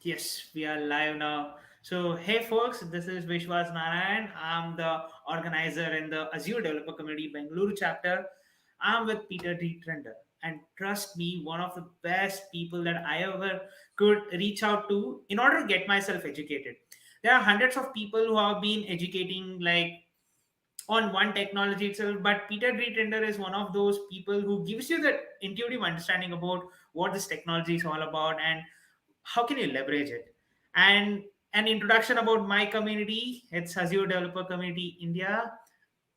Yes, we are live now. So, hey folks, this is Vishwas Narayan. I'm the organizer in the Azure Developer Community Bengaluru chapter. I'm with Peter D. Trender. And trust me, one of the best people that I ever could reach out to in order to get myself educated. There are hundreds of people who have been educating on one technology itself, but Peter D. Trender is one of those people who gives you that intuitive understanding about what this technology is all about and how can you leverage it. And an introduction about my community, it's Azure Developer Community India.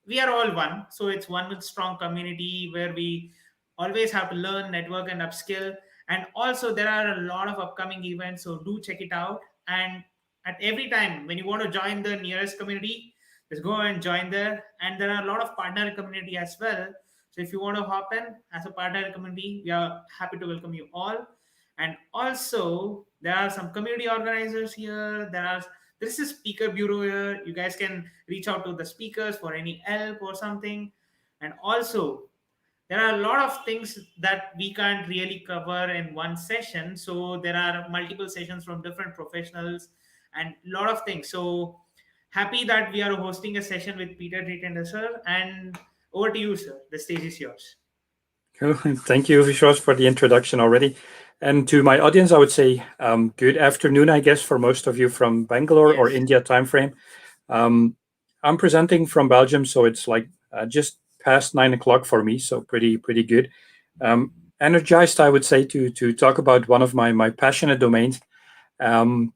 We are all one, so it's one strong community where we always have to learn, network, and upskill. And also there are a lot of upcoming events, so do check it out. And at every time when you want to join the nearest community, just go and join there. And there are a lot of partner community as well, so if you want to hop in as a partner community, we are happy to welcome you all. And also there are some community organizers here. There is a speaker bureau here. You guys can reach out to the speakers for any help or something. And also there are a lot of things that we can't really cover in one session, so there are multiple sessions from different professionals and a lot of things. So happy that we are hosting a session with Peter Tretender, sir. And over to you, sir. The stage is yours. Cool. Thank you, Vishwas, for the introduction already. And to my audience, I would say good afternoon, I guess, for most of you from Bangalore or Yes. India timeframe. Um, I'm presenting from Belgium, so it's like just past 9 o'clock for me, so pretty good. Um, Energized, I would say, to talk about one of my passionate domains. Um,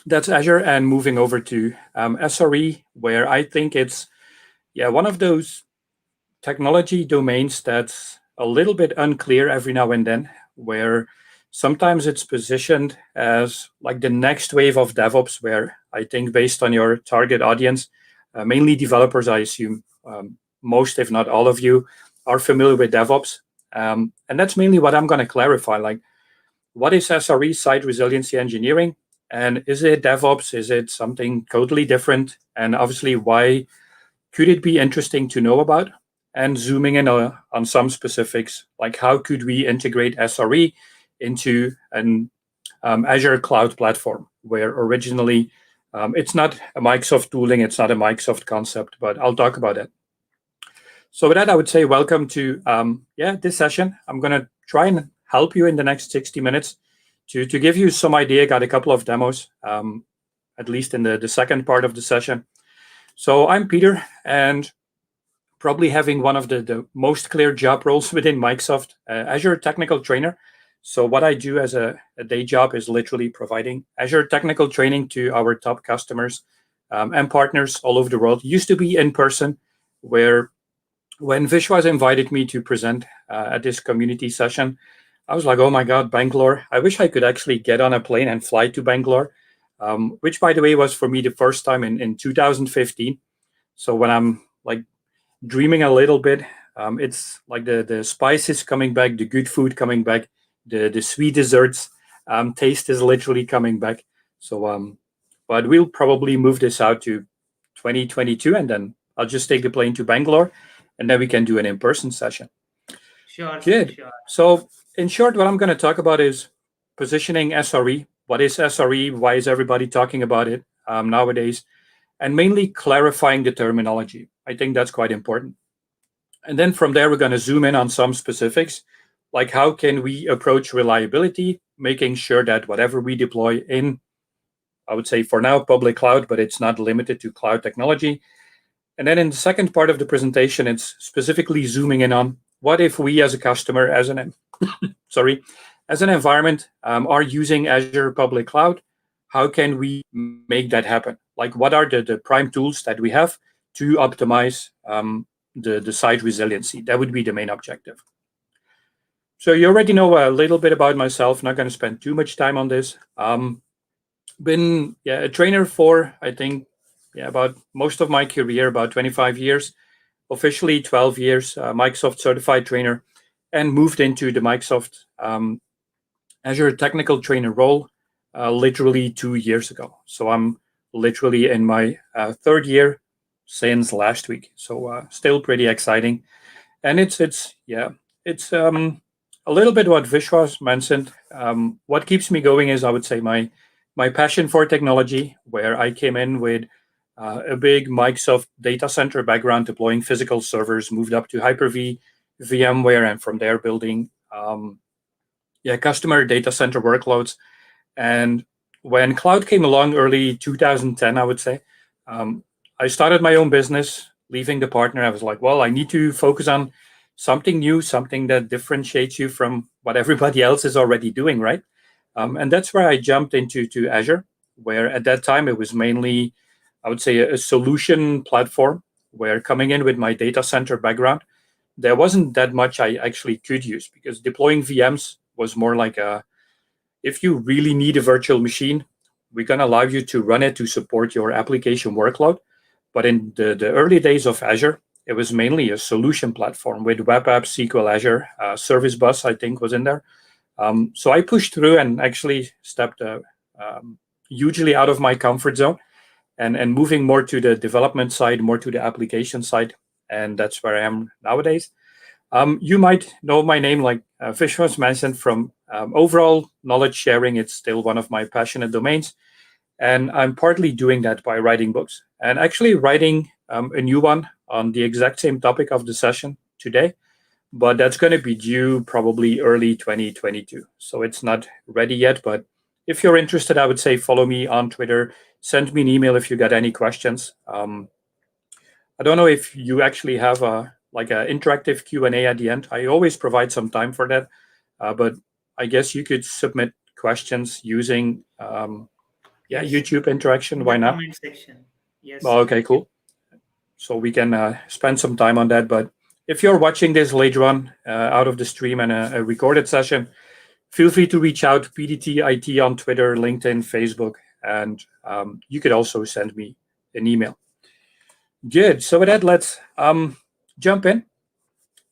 that's Azure, and moving over to SRE, where I think it's one of those technology domains that's a little bit unclear every now and then, where sometimes it's positioned as like the next wave of DevOps, where I think based on your target audience, mainly developers, I assume most, if not all of you, are familiar with DevOps. And that's mainly what I'm going to clarify. Like, what is SRE, Site Resiliency Engineering? And is it DevOps? Is it something totally different? And obviously, why could it be interesting to know about? And zooming in on some specifics, like how could we integrate SRE into an Azure cloud platform, where originally it's not a Microsoft tooling, it's not a Microsoft concept, but I'll talk about it. So with that, I would say welcome to this session. I'm going to try and help you in the next 60 minutes to give you some idea. Got a couple of demos, at least in the second part of the session. So I'm Peter, and probably having one of the most clear job roles within Microsoft, Azure Technical Trainer. So what I do as a day job is literally providing Azure technical training to our top customers and partners all over the world. Used to be in person, where when Vishwas invited me to present at this community session, I was like, oh my God, Bangalore. I wish I could actually get on a plane and fly to Bangalore, which, by the way, was for me the first time in 2015. So when I'm like dreaming a little bit, it's like the spices coming back, the good food coming back, the sweet desserts taste is literally coming back. So but we'll probably move this out to 2022, and then I'll just take the plane to Bangalore, and then we can do an in-person session. Sure, sir. Good. Sure. So in short, what I'm going to talk about is positioning SRE. What is SRE? Why is everybody talking about it nowadays? And mainly clarifying the terminology. I think that's quite important. And then from there, we're going to zoom in on some specifics, like how can we approach reliability, making sure that whatever we deploy in, I would say for now, public cloud, but it's not limited to cloud technology. And then in the second part of the presentation, it's specifically zooming in on what if we as a customer, as an as an environment, are using Azure public cloud. How can we make that happen? Like, what are the prime tools that we have to optimize the site resiliency? That would be the main objective. So you already know a little bit about myself. Not going to spend too much time on this. Been a trainer for, I think, about most of my career, about 25 years, officially 12 years, Microsoft certified trainer, and moved into the Microsoft Azure Technical Trainer role literally 2 years ago. So I'm literally in my third year since last week. So still pretty exciting. And it's a little bit what Vishwas mentioned. What keeps me going is, I would say, my my passion for technology, where I came in with a big Microsoft data center background, deploying physical servers, moved up to Hyper-V, VMware, and from there building customer data center workloads. And when cloud came along early 2010, I would say, I started my own business, leaving the partner. I was like, well, I need to focus on something new, something that differentiates you from what everybody else is already doing, right? And that's where I jumped into Azure, where at that time it was mainly, I would say, a solution platform, where coming in with my data center background, there wasn't that much I actually could use, because deploying VMs was more like if you really need a virtual machine, we're going to allow you to run it to support your application workload. But in the early days of Azure, it was mainly a solution platform with web apps, SQL, Azure, Service Bus, I think, was in there. So I pushed through and actually stepped hugely out of my comfort zone and moving more to the development side, more to the application side. And that's where I am nowadays. You might know my name, like Fish was mentioned, from overall knowledge sharing. It's still one of my passionate domains. And I'm partly doing that by writing books, and actually writing a new one on the exact same topic of the session today. But that's going to be due probably early 2022. So it's not ready yet. But if you're interested, I would say follow me on Twitter. Send me an email if you got any questions. I don't know if you actually have an interactive Q&A at the end. I always provide some time for that. But I guess you could submit questions using Yes. YouTube interaction. In Why the not? comment section. Yes. Oh, okay, cool. So we can spend some time on that. But if you're watching this later on out of the stream and a recorded session, feel free to reach out, PDT-IT on Twitter, LinkedIn, Facebook, and you could also send me an email. Good. So with that, let's jump in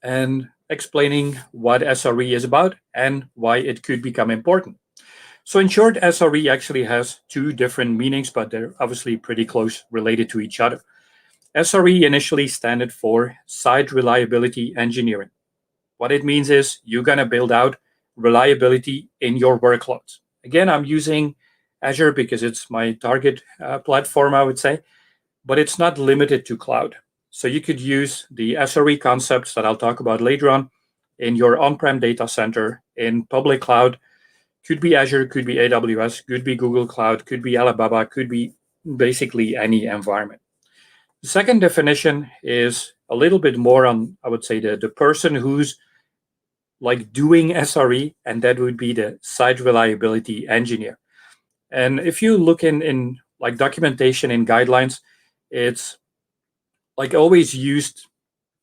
and explaining what SRE is about and why it could become important. So in short, SRE actually has two different meanings, but they're obviously pretty close related to each other. SRE initially stood for Site Reliability Engineering. What it means is you're going to build out reliability in your workloads. Again, I'm using Azure because it's my target platform, I would say, but it's not limited to cloud. So you could use the SRE concepts that I'll talk about later on in your on-prem data center, in public cloud. Could be Azure, could be AWS, could be Google Cloud, could be Alibaba, could be basically any environment. The second definition is a little bit more on, I would say, the person who's like doing SRE, and that would be the site reliability engineer. And if you look in like documentation and guidelines, it's like always used,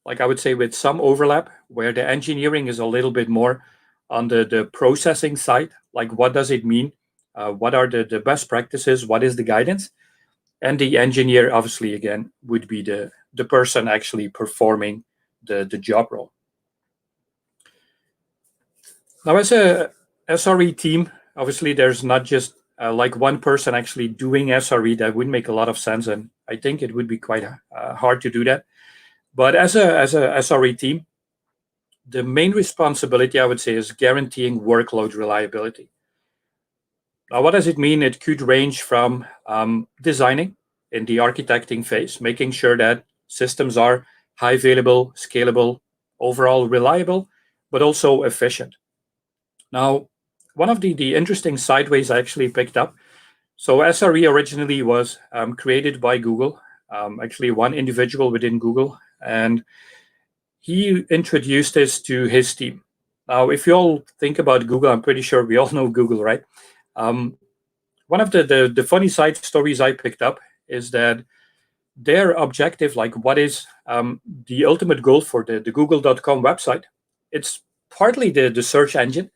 like I would say, with some overlap, where the engineering is a little bit more on the processing side. Like, what does it mean? What are the best practices? What is the guidance? And the engineer, obviously, again, would be the person actually performing the job role. Now, as a SRE team, obviously, there's not just like one person actually doing SRE. That would make a lot of sense, and I think it would be quite hard to do that. But as a SRE team, the main responsibility, I would say, is guaranteeing workload reliability. Now, what does it mean? It could range from designing in the architecting phase, making sure that systems are high available, scalable, overall reliable, but also efficient. Now, one of the interesting sideways I actually picked up. So SRE originally was created by Google, actually one individual within Google, and he introduced this to his team. Now, if you all think about Google, I'm pretty sure we all know Google, right? One of the funny side stories I picked up is that their objective, like what is the ultimate goal for the google.com website, it's partly the search engine,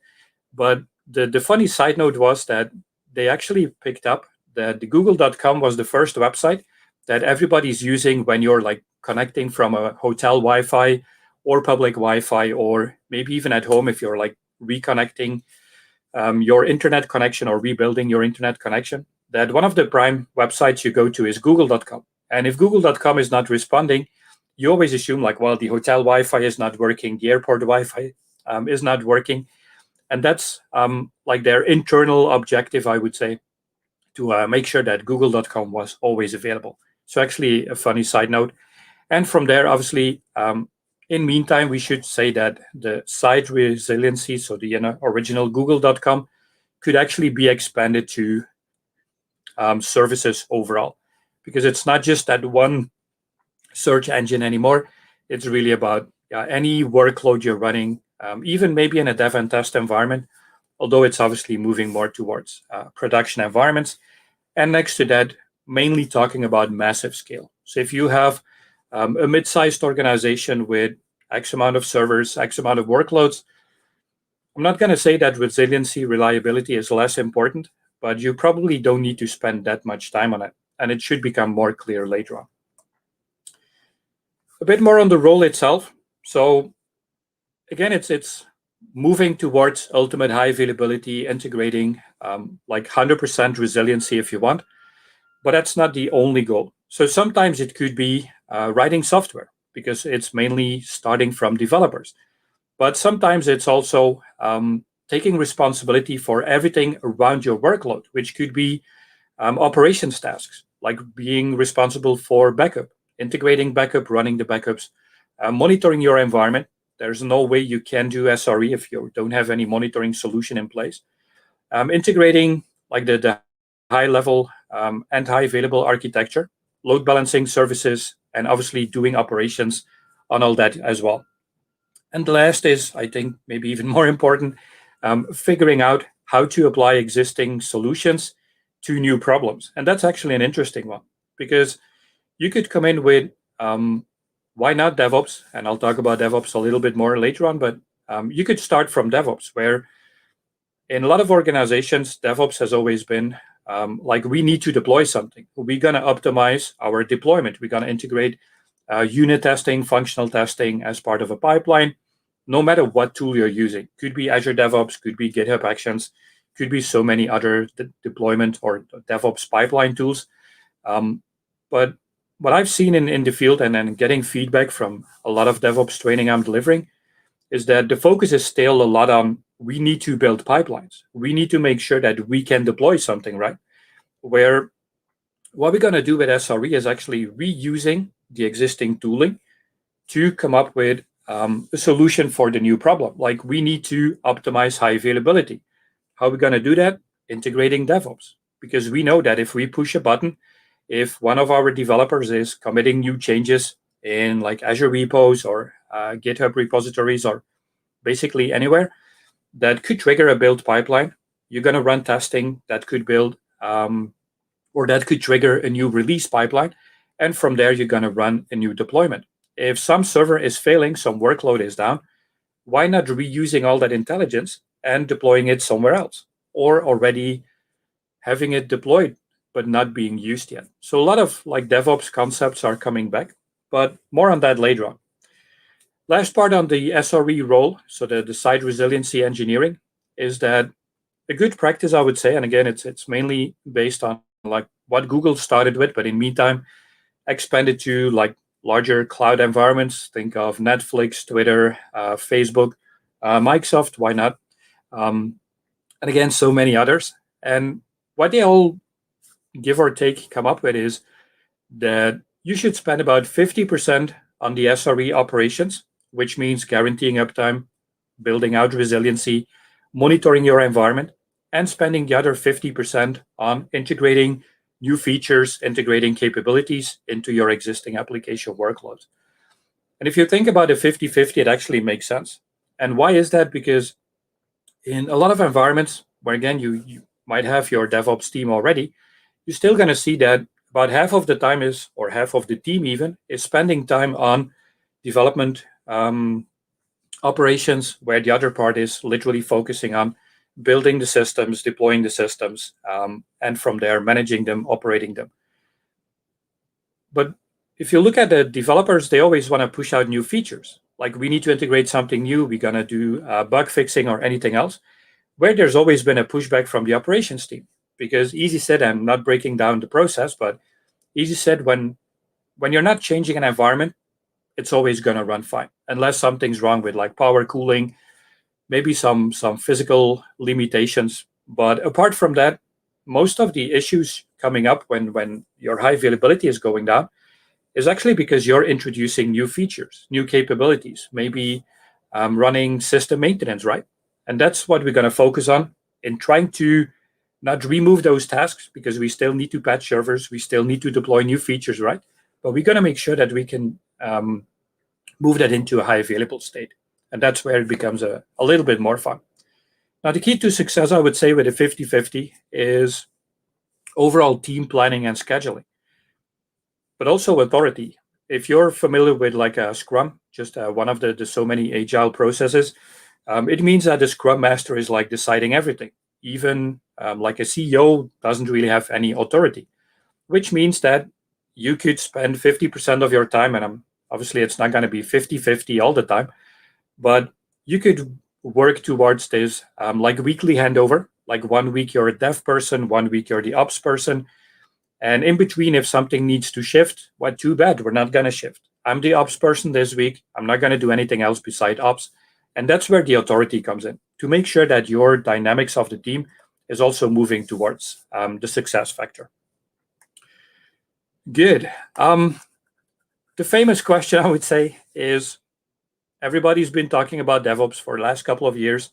but the funny side note was that they actually picked up that the google.com was the first website that everybody's using when you're like connecting from a hotel Wi-Fi or public Wi-Fi, or maybe even at home if you're like reconnecting your internet connection or rebuilding your internet connection, that one of the prime websites you go to is google.com. And if google.com is not responding, you always assume like, well, the hotel Wi-Fi is not working, the airport Wi-Fi is not working. And that's like their internal objective, I would say. make sure that google.com was always available. So actually a funny side note. And from there, obviously, in meantime, we should say that the site resiliency, so the original google.com, could actually be expanded to services overall, because it's not just that one search engine anymore. It's really about any workload you're running, even maybe in a dev and test environment, although it's obviously moving more towards production environments. And next to that, mainly talking about massive scale. So if you have a mid-sized organization with X amount of servers, X amount of workloads, I'm not going to say that resiliency, reliability is less important, but you probably don't need to spend that much time on it. And it should become more clear later on. A bit more on the role itself. So again, it's moving towards ultimate high availability, integrating like 100% resiliency if you want, but that's not the only goal. So sometimes it could be writing software, because it's mainly starting from developers. But sometimes it's also taking responsibility for everything around your workload, which could be operations tasks, like being responsible for backup, integrating backup, running the backups, monitoring your environment. There's no way you can do SRE if you don't have any monitoring solution in place. Integrating like the high level and high available architecture, load balancing services, and obviously doing operations on all that as well. And the last is, I think, maybe even more important, figuring out how to apply existing solutions to new problems. And that's actually an interesting one, because you could come in with why not DevOps? And I'll talk about DevOps a little bit more later on, but you could start from DevOps, where in a lot of organizations, DevOps has always been like, we need to deploy something. We're going to optimize our deployment. We're going to integrate unit testing, functional testing as part of a pipeline, no matter what tool you're using. Could be Azure DevOps, could be GitHub Actions, could be so many other deployment or DevOps pipeline tools. But what I've seen in the field, and then getting feedback from a lot of DevOps training I'm delivering, is that the focus is still a lot on, we need to build pipelines. We need to make sure that we can deploy something, right? Where what we're going to do with SRE is actually reusing the existing tooling to come up with a solution for the new problem. Like, we need to optimize high availability. How are we going to do that? Integrating DevOps. Because we know that if we push a button, if one of our developers is committing new changes in like Azure repos or GitHub repositories or basically anywhere, that could trigger a build pipeline. You're going to run testing that could build or that could trigger a new release pipeline. And from there, you're going to run a new deployment. If some server is failing, some workload is down, why not reusing all that intelligence and deploying it somewhere else, or already having it deployed but not being used yet? So a lot of like DevOps concepts are coming back, but more on that later on. Last part on the SRE role, so the Site Resiliency Engineering, is that a good practice, I would say, and again, it's mainly based on like what Google started with, but in meantime, expanded to like larger cloud environments. Think of Netflix, Twitter, Facebook, Microsoft, why not? And again, so many others. And what they all, give or take, come up with is that you should spend about 50% on the SRE operations, which means guaranteeing uptime, building out resiliency, monitoring your environment, and spending the other 50% on integrating new features, integrating capabilities into your existing application workloads. And if you think about a 50-50, it actually makes sense. And why is that? Because in a lot of environments where, again, you might have your DevOps team already, you're still going to see that about half of the time is, or half of the team even, is spending time on development operations, where the other part is literally focusing on building the systems, deploying the systems, and from there managing them, operating them. But if you look at the developers, they always want to push out new features. Like, we need to integrate something new, we're going to do bug fixing or anything else, where there's always been a pushback from the operations team. Because easy said, I'm not breaking down the process, but easy said, when you're not changing an environment, it's always going to run fine, unless something's wrong with like power cooling, maybe some physical limitations. But apart from that, most of the issues coming up when your high availability is going down is actually because you're introducing new features, new capabilities, maybe running system maintenance, right? And that's what we're going to focus on in trying to not remove those tasks, because we still need to patch servers, we still need to deploy new features, right? But we're going to make sure that we can move that into a high available state. And that's where it becomes a little bit more fun. Now, the key to success, I would say, with a 50-50 is overall team planning and scheduling, but also authority. If you're familiar with like a Scrum, just one of the so many Agile processes, it means that the Scrum Master is like deciding everything. Even like a CEO doesn't really have any authority, which means that you could spend 50% of your time, and obviously it's not going to be 50-50 all the time, but you could work towards this like weekly handover. Like 1 week you're a dev person, 1 week you're the ops person. And in between, if something needs to shift, well, too bad, we're not going to shift. I'm the ops person this week. I'm not going to do anything else beside ops. And that's where the authority comes in, to make sure that your dynamics of the team is also moving towards the success factor. Good. The famous question, I would say, is everybody's been talking about DevOps for the last couple of years.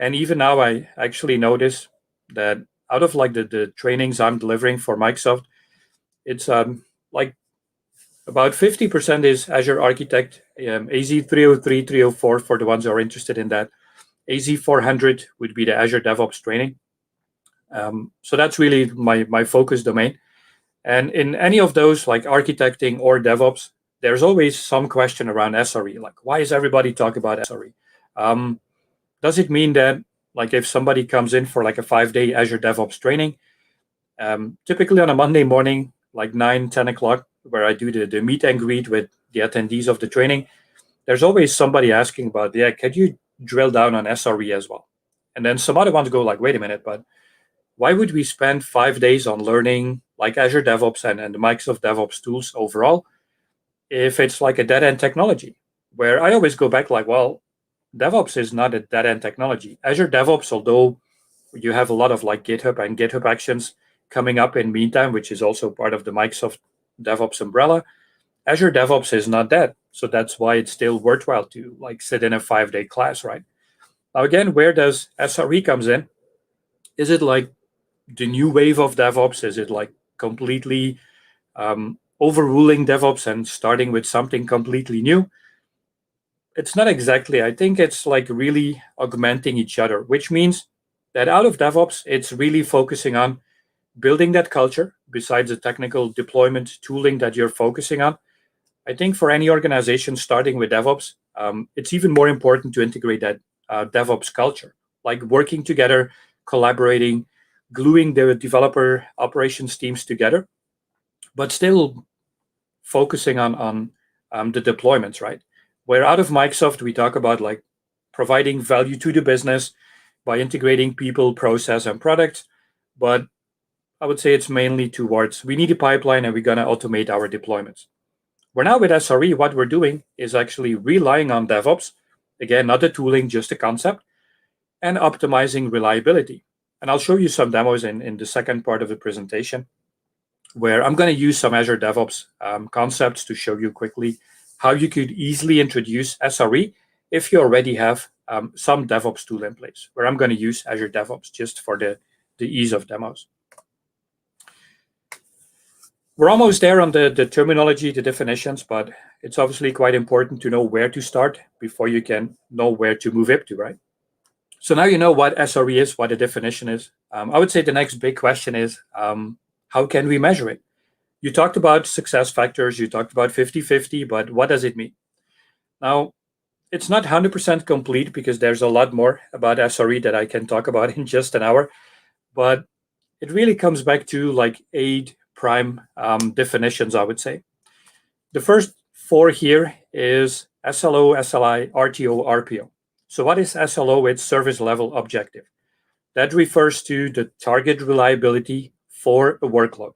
And even now, I actually notice that out of like the trainings I'm delivering for Microsoft, it's like about 50% is Azure Architect, AZ 303, 304 for the ones who are interested in that. AZ 400 would be the Azure DevOps training. So that's really my focus domain. And in any of those, like architecting or DevOps, there's always some question around SRE. Like, why is everybody talking about SRE? Does it mean that, like, if somebody comes in for like a 5-day Azure DevOps training, typically on a Monday morning, like 9-10 o'clock, where I do the meet and greet with the attendees of the training, there's always somebody asking about, yeah, can you drill down on SRE as well? And then some other ones go like, wait a minute, but why would we spend 5 days on learning like Azure DevOps and the Microsoft DevOps tools overall if it's like a dead-end technology? Where I always go back like, well, DevOps is not a dead-end technology. Azure DevOps, although you have a lot of like GitHub and GitHub Actions coming up in meantime, which is also part of the Microsoft DevOps umbrella, Azure DevOps is not dead. So that's why it's still worthwhile to like sit in a 5-day class, right? Now, again, where does SRE comes in? Is it like the new wave of DevOps? Is it like completely overruling DevOps and starting with something completely new? It's not exactly. I think it's like really augmenting each other, which means that out of DevOps, it's really focusing on building that culture besides the technical deployment tooling that you're focusing on. I think for any organization starting with DevOps, it's even more important to integrate that DevOps culture, like working together, collaborating, gluing the developer operations teams together, but still focusing on the deployments, right? Where out of Microsoft, we talk about like providing value to the business by integrating people, process, and products. But I would say it's mainly towards we need a pipeline and we're going to automate our deployments. We're now with SRE, what we're doing is actually relying on DevOps, again, not the tooling, just the concept, and optimizing reliability. And I'll show you some demos in the second part of the presentation, where I'm going to use some Azure DevOps concepts to show you quickly how you could easily introduce SRE if you already have some DevOps tool in place, where I'm going to use Azure DevOps just for the ease of demos. We're almost there on the terminology, the definitions, but it's obviously quite important to know where to start before you can know where to move up to, right? So now you know what SRE is, what the definition is. I would say the next big question is, how can we measure it? You talked about success factors, you talked about 50-50, but what does it mean? Now, it's not 100% complete because there's a lot more about SRE that I can talk about in just an hour, but it really comes back to like 8 prime definitions, I would say. The first 4 here is SLO, SLI, RTO, RPO. So what is SLO? It's service level objective. That refers to the target reliability for a workload.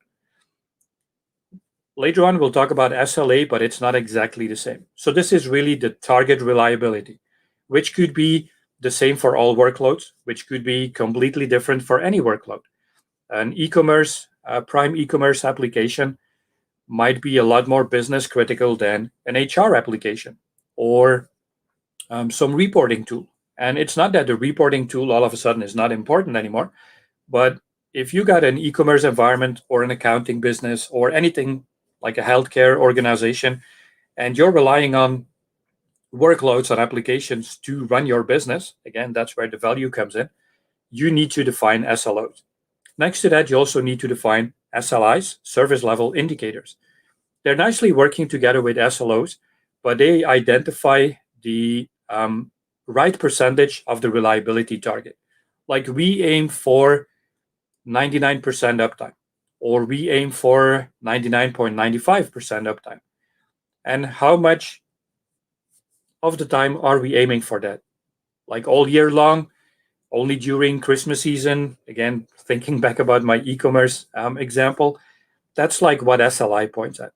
Later on, we'll talk about SLA, but it's not exactly the same. So this is really the target reliability, which could be the same for all workloads, which could be completely different for any workload. An e-commerce, prime e-commerce application might be a lot more business critical than an HR application or some reporting tool. And it's not that the reporting tool all of a sudden is not important anymore, but if you got an e-commerce environment or an accounting business or anything like a healthcare organization, and you're relying on workloads on applications to run your business, again, that's where the value comes in, you need to define SLOs. Next to that, you also need to define SLIs, service level indicators. They're nicely working together with SLOs, but they identify the right percentage of the reliability target. Like we aim for 99% uptime, or we aim for 99.95% uptime. And how much of the time are we aiming for that? Like all year long, only during Christmas season? Again, thinking back about my e-commerce example, that's like what SLI points at.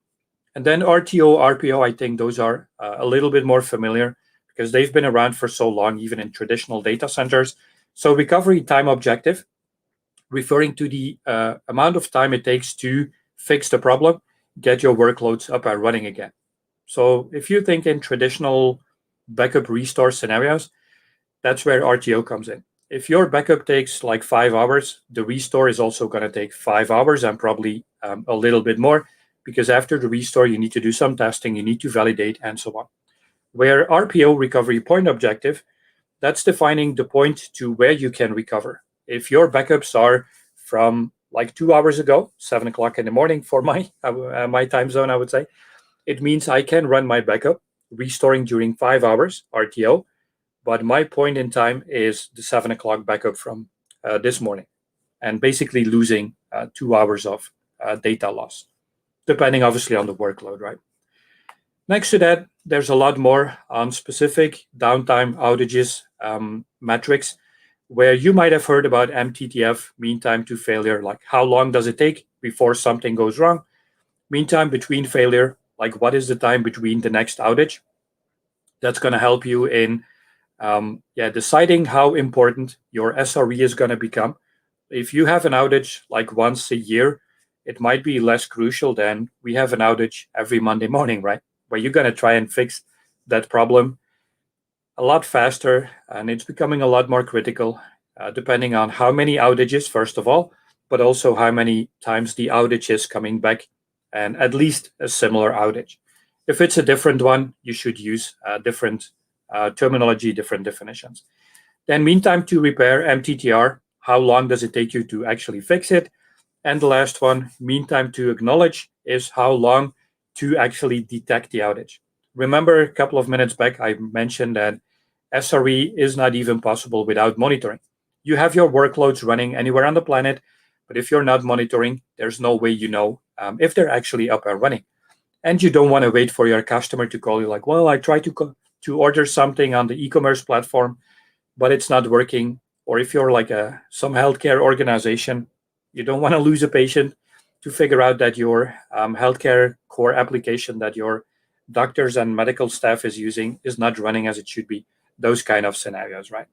And then RTO, RPO, I think those are a little bit more familiar because they've been around for so long, even in traditional data centers. So recovery time objective, referring to the amount of time it takes to fix the problem, get your workloads up and running again. So if you think in traditional backup restore scenarios, that's where RTO comes in. If your backup takes like 5 hours, the restore is also going to take 5 hours and probably a little bit more, because after the restore, you need to do some testing, you need to validate, and so on. Where RPO, recovery point objective, that's defining the point to where you can recover. If your backups are from like 2 hours ago, 7 o'clock in the morning for my time zone, I would say, it means I can run my backup, restoring during 5 hours, RTO, but my point in time is the 7 o'clock backup from this morning, and basically losing 2 hours of data loss, depending obviously on the workload, right? Next to that, there's a lot more on specific downtime outages metrics, where you might have heard about MTTF, mean time to failure, like how long does it take before something goes wrong? Mean time between failure, like what is the time between the next outage? That's going to help you in deciding how important your SRE is going to become. If you have an outage like once a year, it might be less crucial than we have an outage every Monday morning, right? Where you're going to try and fix that problem a lot faster, and it's becoming a lot more critical, depending on how many outages, first of all, but also how many times the outage is coming back, and at least a similar outage. If it's a different one, you should use different terminology, different definitions. Then meantime to repair, MTTR, how long does it take you to actually fix it? And the last one, meantime to acknowledge, is how long to actually detect the outage. Remember a couple of minutes back, I mentioned that SRE is not even possible without monitoring. You have your workloads running anywhere on the planet, but if you're not monitoring, there's no way you know if they're actually up and running. And you don't want to wait for your customer to call you like, well, I tried to order something on the e-commerce platform, but it's not working. Or if you're like some healthcare organization, you don't want to lose a patient to figure out that your healthcare core application that your doctors and medical staff is using is not running as it should be. Those kind of scenarios, right?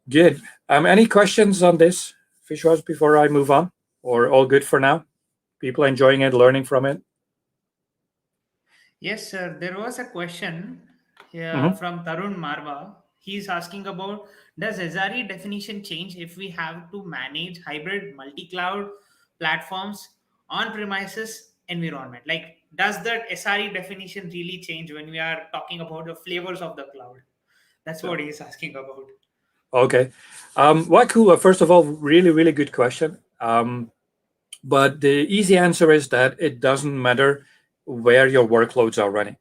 Good. Any questions on this, Vishwas, before I move on? Or all good for now? People enjoying it, learning from it? Yes, sir. There was a question here Mm-hmm. from Tarun Marwa. He's asking about, does SRE definition change if we have to manage hybrid multi-cloud platforms on premises environment? Like, does that SRE definition really change when we are talking about the flavors of the cloud? That's what he's asking about. Okay. Well, cool. First of all, really, really good question. But the easy answer is that it doesn't matter where your workloads are running.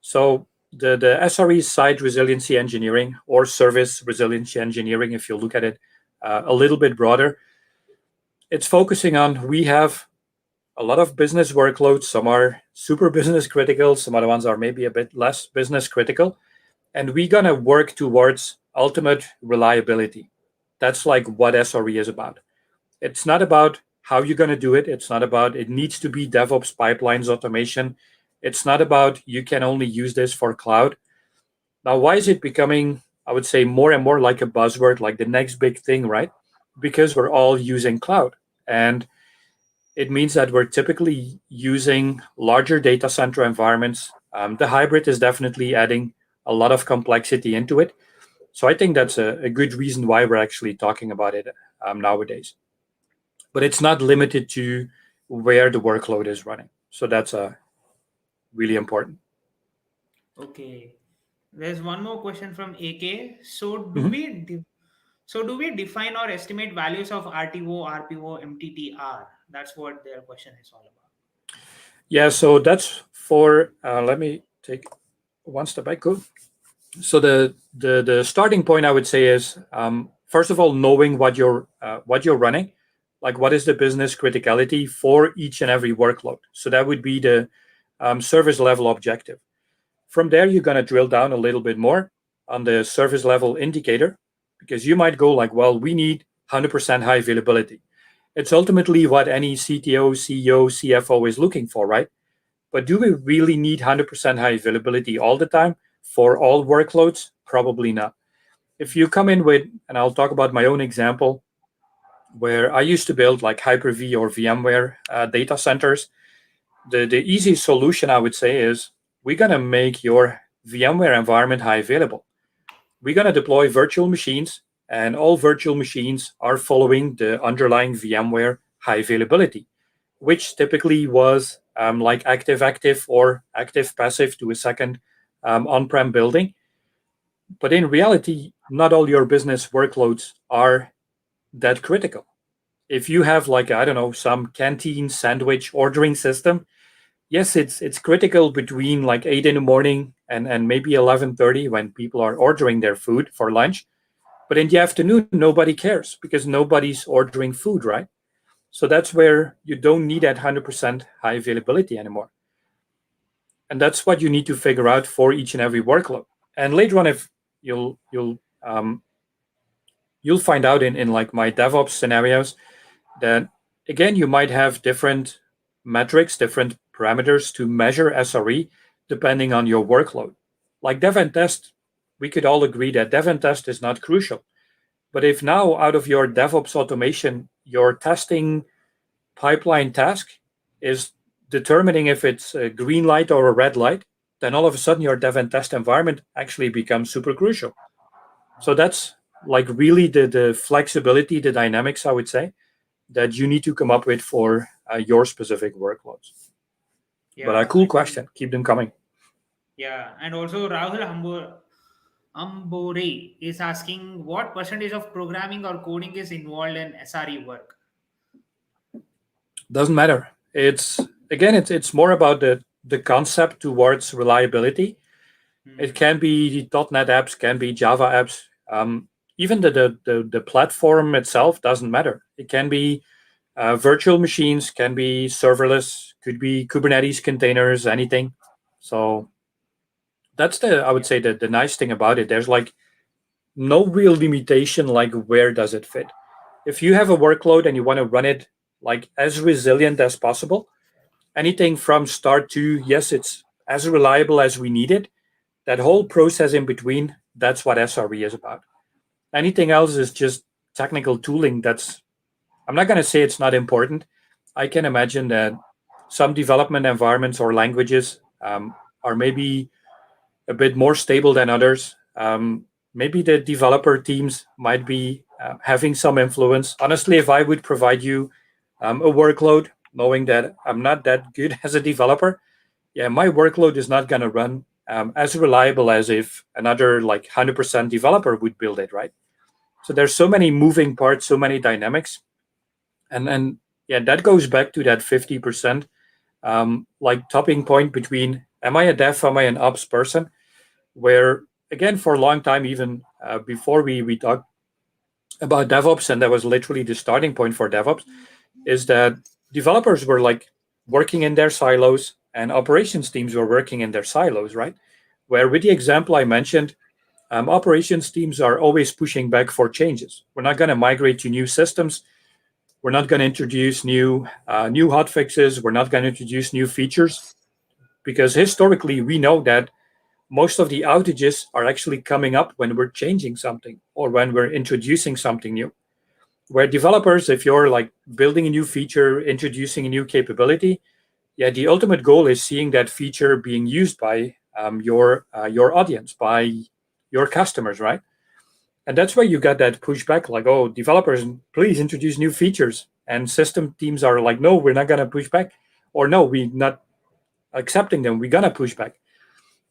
So the SRE Site Resiliency Engineering, or Service Resiliency Engineering, if you look at it a little bit broader, it's focusing on, we have a lot of business workloads. Some are super business critical. Some other ones are maybe a bit less business critical. And we're going to work towards ultimate reliability. That's like what SRE is about. It's not about how you're going to do it. It's not about it needs to be DevOps pipelines automation. It's not about you can only use this for cloud. Now, why is it becoming, I would say, more and more like a buzzword, like the next big thing, right? because we're all using cloud. And it means that we're typically using larger data center environments. The hybrid is definitely adding a lot of complexity into it. So I think that's a good reason why we're actually talking about it nowadays. But it's not limited to where the workload is running. So that's really important. Okay. There's one more question from AK. Mhm. Do we define or estimate values of RTO, RPO, MTTR? That's what their question is all about. Yeah, so that's for, let me take one step back. Go. So the starting point I would say is, first of all, knowing what you're running, like what is the business criticality for each and every workload. So that would be the service level objective. From there, you're going to drill down a little bit more on the service level indicator, because you might go like, well, we need 100% high availability. It's ultimately what any CTO, CEO, CFO is looking for, right? But do we really need 100% high availability all the time for all workloads? Probably not. If you come in with, and I'll talk about my own example, where I used to build like Hyper-V or VMware data centers, the easiest solution I would say is we're going to make your VMware environment high available. We're going to deploy virtual machines, and all virtual machines are following the underlying VMware high availability, which typically was like active active or active passive to a second on-prem building. But in reality, not all your business workloads are that critical. If you have like, I don't know, some canteen sandwich ordering system, yes, it's critical between like 8 in the morning and maybe 11:30 when people are ordering their food for lunch. But in the afternoon, nobody cares because nobody's ordering food, right? So that's where you don't need that 100% high availability anymore. And that's what you need to figure out for each and every workload. And later on, if um, you'll find out in like my DevOps scenarios that again you might have different metrics, different parameters to measure SRE depending on your workload. Like dev and test, we could all agree that dev and test is not crucial. But if now out of your DevOps automation, your testing pipeline task is determining if it's a green light or a red light, then all of a sudden your dev and test environment actually becomes super crucial. So that's like really the flexibility, the dynamics, I would say, that you need to come up with for your specific workloads. But a Yeah, cool I think, question. Keep them coming. yeah. And also Ambore is asking what percentage of programming or coding is involved in SRE work. Doesn't matter. It's again, it's more about the concept towards reliability. It Hmm. can be .NET apps, can be Java apps. Even the platform itself doesn't matter. It can be virtual machines, can be serverless, could be Kubernetes containers, anything. So that's I would Yeah. say the nice thing about it. There's like no real limitation, like where does it fit. If you have a workload and you want to run it like as resilient as possible, anything from start to, yes, it's as reliable as we need it, that whole process in between, that's what SRE is about. Anything else is just technical tooling. That's, I'm not going to say it's not important. I can imagine that some development environments or languages are maybe a bit more stable than others. Maybe the developer teams might be having some influence. Honestly, if I would provide you a workload, knowing that I'm not that good as a developer, yeah, my workload is not going to run as reliable as if another like 100% developer would build it, right? So there's so many moving parts, so many dynamics, and yeah, that goes back to that 50% like topping point between am I a dev, am I an ops person? Where again, for a long time, even before we talked about DevOps, and that was literally the starting point for DevOps, is that developers were like working in their silos and operations teams were working in their silos, right? Where with the example I mentioned, operations teams are always pushing back for changes. We're not going to migrate to new systems. We're not going to introduce new hot fixes. We're not going to introduce new features because historically we know that most of the outages are actually coming up when we're changing something or when we're introducing something new. where developers, if you're like building a new feature, introducing a new capability, the ultimate goal is seeing that feature being used by your audience, by your customers, right? And that's why you got that pushback, like, oh, developers, please introduce new features. And system teams are like, no, we're not going to push back. Or no, we're not accepting them. We're going to push back.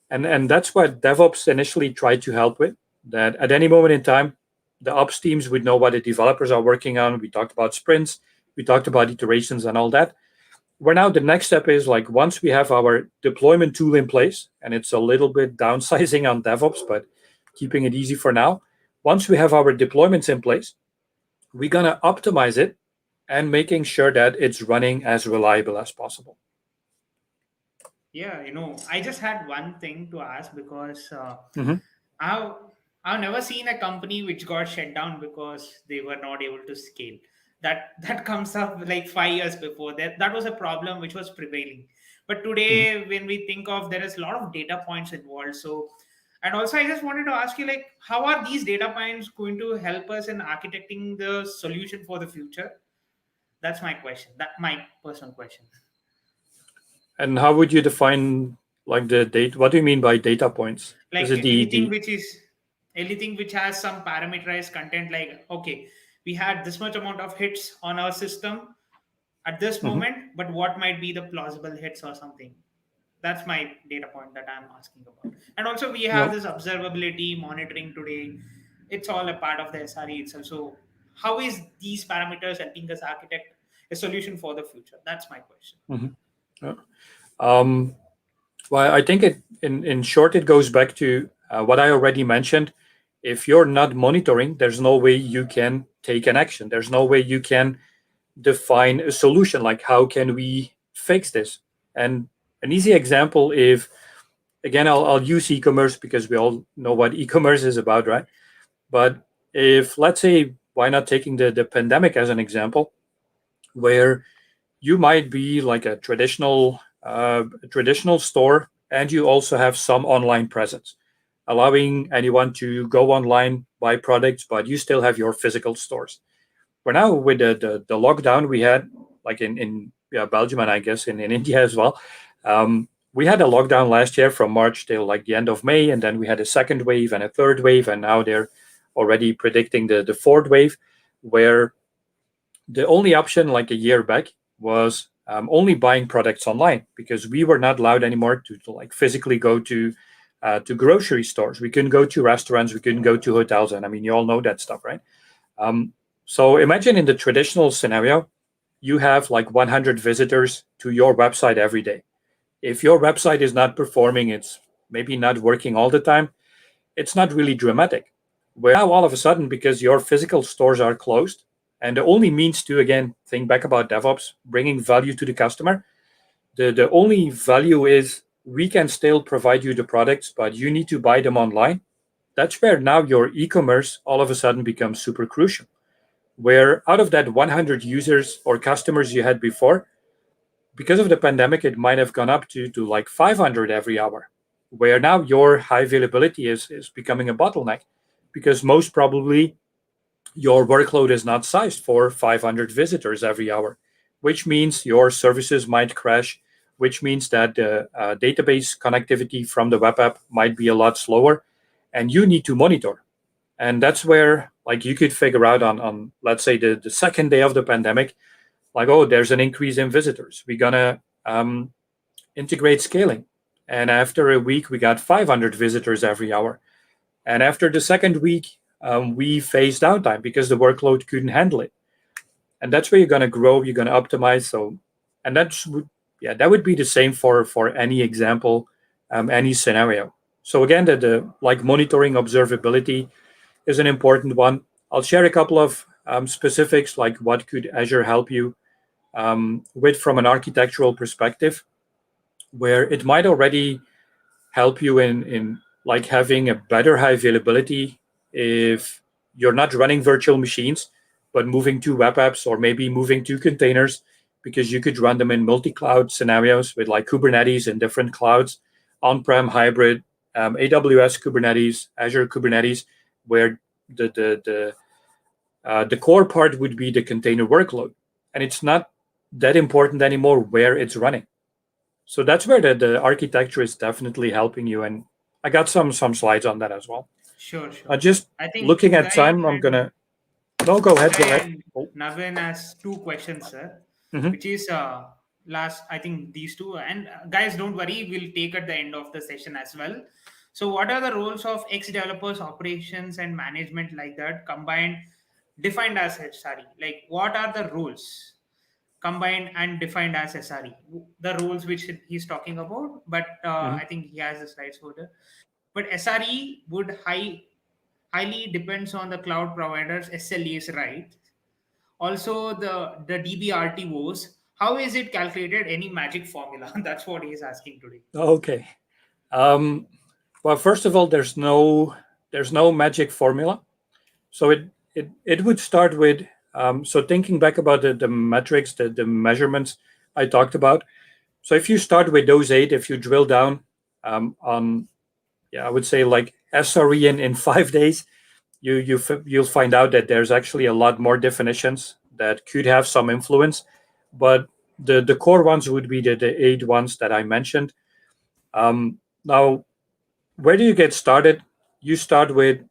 And that's what DevOps initially tried to help with, that at any moment in time, the ops teams would know what the developers are working on. We talked about sprints. We talked about iterations and all that. Where now the next step is like once we have our deployment tool in place, and it's a little bit downsizing on DevOps, but keeping it easy for now. Once we have our deployments in place, we're going to optimize it and making sure that it's running as reliable as possible. Yeah, I just had one thing to ask because Mm-hmm. I've I've never seen a company which got shut down because they were not able to scale. That comes up like 5 years before. That was a problem which was prevailing. But Mm-hmm. today, when we think of, there is a lot of data points involved. So, and also I just wanted to ask you, like, how are these data points going to help us in architecting the solution for the future? That's my question. That my personal question. And how would you define like the data? What do you mean by data points? Is Like it the anything which has some parameterized content, like, okay, we had this much amount of hits on our system at this Mhm. moment, but what might be the plausible hits or something? That's my data point that I'm asking about. And also we have No. this observability monitoring today. It's all a part of the SRE itself. So how is these parameters helping us architect a solution for the future? That's my question. Mhm. Yeah. Um, well, I think in short, it goes back to what I already mentioned. If you're not monitoring, there's no way you can take an action. There's no way you can define a solution. Like, how can we fix this? And an easy example, if again, I'll use e-commerce because we all know what e-commerce is about, right? But if let's say, why not taking the pandemic as an example, where you might be like a traditional store, and you also have some online presence, allowing anyone to go online, buy products, but you still have your physical stores. For now, with the lockdown we had, like in Belgium, and I guess in India as well, we had a lockdown last year from March till like the end of May, and then we had a second wave and a third wave, and now they're already predicting the fourth wave, where the only option like a year back was only buying products online, because we were not allowed anymore to like physically go to grocery stores. We couldn't go to restaurants. We couldn't go to hotels, and I mean, you all know that stuff, right? Um, so imagine in the traditional scenario, you have like 100 visitors to your website every day. If your website is not performing, it's maybe not working all the time, it's not really dramatic. Where now all of a sudden, because your physical stores are closed, and the only means to, again, think back about DevOps, bringing value to the customer, the only value is we can still provide you the products, but you need to buy them online. That's where now your e-commerce all of a sudden becomes super crucial. Where out of that 100 users or customers you had before, because of the pandemic, it might have gone up to like 500 every hour, where now your high availability is becoming a bottleneck, because most probably your workload is not sized for 500 visitors every hour, which means your services might crash, which means that the database connectivity from the web app might be a lot slower, and you need to monitor. And that's where like you could figure out on let's say the second day of the pandemic, like, oh, there's an increase in visitors, we're gonna integrate scaling. And after a week, we got 500 visitors every hour. And after the second week, we faced downtime because the workload couldn't handle it. And that's where you're going to grow, you're going to optimize. So, and yeah, that would be the same for any example, any scenario. So again, the like monitoring observability is an important one. I'll share a couple of specifics, like what could Azure help you with from an architectural perspective, where it might already help you in like having a better high availability if you're not running virtual machines, but moving to web apps or maybe moving to containers, because you could run them in multi-cloud scenarios with like Kubernetes in different clouds, on-prem, hybrid, AWS Kubernetes, Azure Kubernetes, where the The core part would be the container workload, and it's not that important anymore where it's running. So that's where the architecture is definitely helping you. And I got some slides on that as well. Sure, sure. Just I think looking at time, I'm gonna. No, go ahead. Go Uday ahead. and Oh. Navin has two questions, sir, Mhm. which is last, I think these two. And guys, don't worry, we'll take at the end of the session as well. So, what are the roles of ex developers, operations, and management like that combined, defined as SRE? Like, what are the roles combined and defined as SRE? The roles which he's talking about, but Mhm. I think he has the slides folder. But SRE would highly depends on the cloud providers SLAs, right? Also, the DBRTOs. How is it calculated? Any magic formula? That's what he is asking today. Okay. Um, well, first of all, there's no magic formula. So it would start with so thinking back about the metrics, the measurements I talked about. So if you start with those 8, if you drill down on, yeah, I would say like SRE in 5 days, you'll find out that there's actually a lot more definitions that could have some influence, but the core ones would be the 8 ones that I mentioned. Now, where do you get started? You start with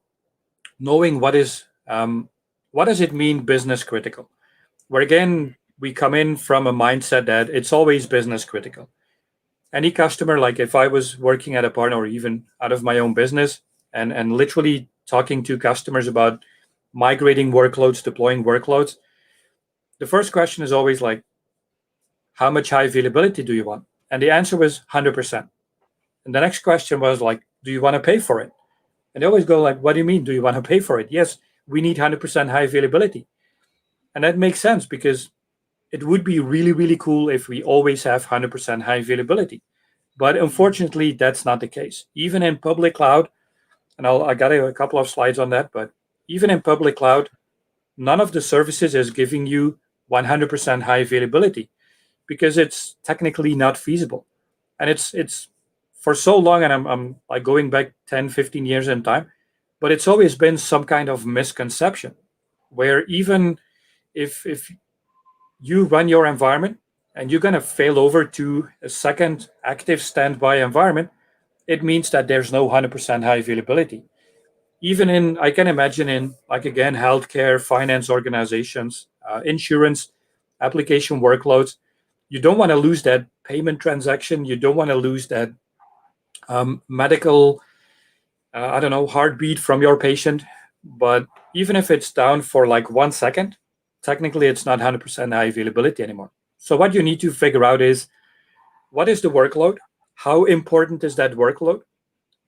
knowing what does it mean business critical, where again we come in from a mindset that it's always business critical. Any customer, like if I was working at a partner or even out of my own business and literally talking to customers about migrating workloads, deploying workloads, the first question is always like, how much high availability do you want? And the answer was 100%. And the next question was like, do you want to pay for it? And they always go like, what do you mean? Do you want to pay for it? Yes, we need 100% high availability. And that makes sense because it would be really, really cool if we always have 100% high availability. But unfortunately, that's not the case. Even in public cloud, and I got a couple of slides on that, but even in public cloud, none of the services is giving you 100% high availability because it's technically not feasible. And it's for so long, and I'm like going back 10, 15 years in time, but it's always been some kind of misconception where even if you run your environment and you're going to fail over to a second active standby environment, it means that there's no 100% high availability. Even in, I can imagine in, like again, healthcare, finance organizations, insurance, application workloads, you don't want to lose that payment transaction. You don't want to lose that medical, I don't know, heartbeat from your patient. But even if it's down for like 1 second, technically it's not 100% high availability anymore. So what you need to figure out is what is the workload? How important is that workload?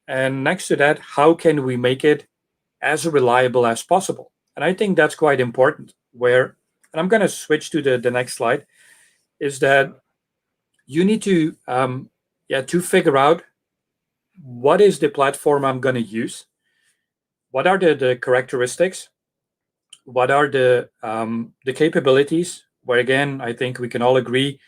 And next to that, how can we make it as reliable as possible? And I think that's quite important. Where, and I'm going to switch to the next slide, is that Sure. you need to, to figure out what is the platform I'm going to use, what are the characteristics, what are the capabilities. Where again, I think we can all agree,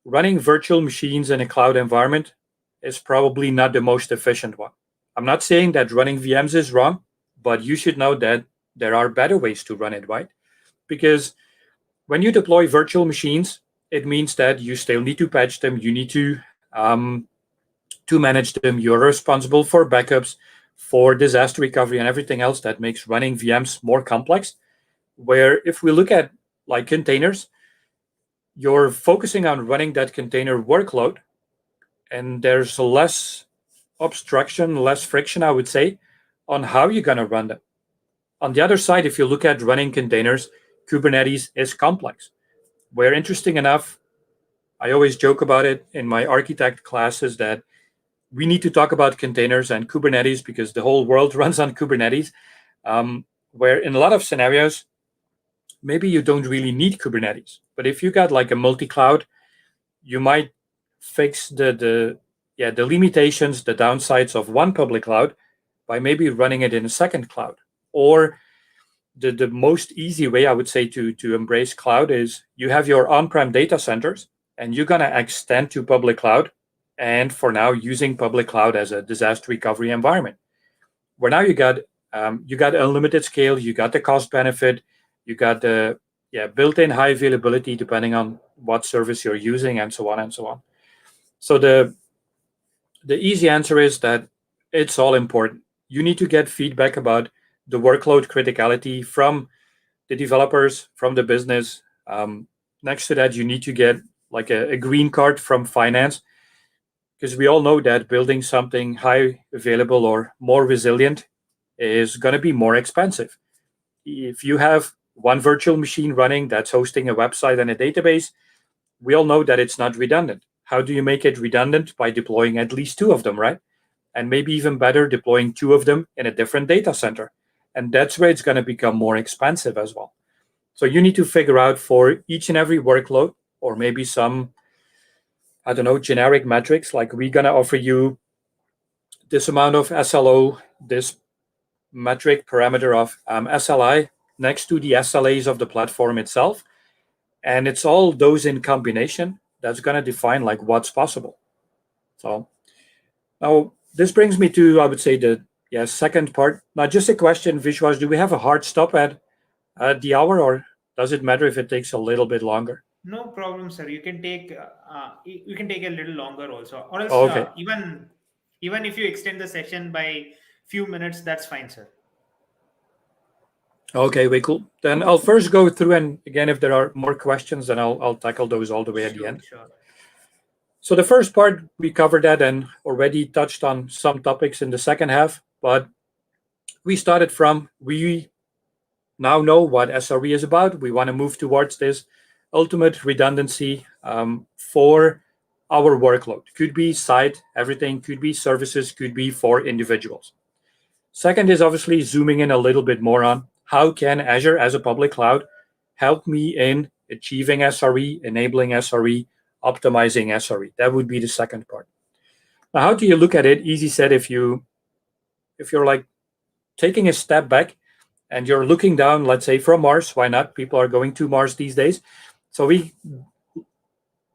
running virtual machines in a cloud environment is probably not the most efficient one. I'm not saying that running VMs is wrong, but you should know that there are better ways to run it, right? Because when you deploy virtual machines, it means that you still need to patch them. You need to manage them. You're responsible for backups, for disaster recovery, and everything else that makes running VMs more complex. Where if we look at like containers, you're focusing on running that container workload, and there's less obstruction, less friction, I would say, on how you're going to run them. On the other side, if you look at running containers, Kubernetes is complex. Where interesting enough, I always joke about it in my architect classes that we need to talk about containers and Kubernetes because the whole world runs on Kubernetes. Where in a lot of scenarios, maybe you don't really need Kubernetes. But if you got like a multi-cloud, you might fix the limitations, the downsides of one public cloud by maybe running it in a second cloud. Or the most easy way I would say to embrace cloud is you have your on-prem data centers and you're gonna extend to public cloud. And for now, using public cloud as a disaster recovery environment, where now you got unlimited scale, you got the cost benefit, You got the built-in high availability depending on what service you're using, and so on and so on. So the easy answer is that it's all important. You need to get feedback about the workload criticality from the developers, from the business. Next to that, you need to get like a green card from finance, because we all know that building something high available or more resilient is going to be more expensive. If you have one virtual machine running that's hosting a website and a database, we all know that it's not redundant. How do you make it redundant? By deploying at least two of them, right? And maybe even better, deploying two of them in a different data center. And that's where it's going to become more expensive as well. So you need to figure out for each and every workload, or maybe some, I don't know, generic metrics, like we're going to offer you this amount of SLO, this metric parameter of SLI next to the SLAs of the platform itself. And it's all those in combination that's going to define like what's possible. So now this brings me to, I would say, the second part. Now, just a question, Vishwas, do we have a hard stop at the hour, or does it matter if it takes a little bit longer? No problem, sir. You can take a little longer also, or else Oh, okay. even if you extend the session by few minutes, that's fine, sir. Okay, very cool. Then I'll first go through, and again, if there are more questions, then I'll tackle those all the way at the Sure, end. sure. So the first part, we covered that and already touched on some topics in the second half, but we started from, we now know what SRE is about. We want to move towards this ultimate redundancy for our workload. Could be site, everything, could be services, could be for individuals. Second is obviously zooming in a little bit more on how can Azure as a public cloud help me in achieving SRE, enabling SRE, optimizing SRE. That would be the second part. Now, how do you look at it? Easy said, if you're like taking a step back and you're looking down, let's say from Mars, why not? People are going to Mars these days. So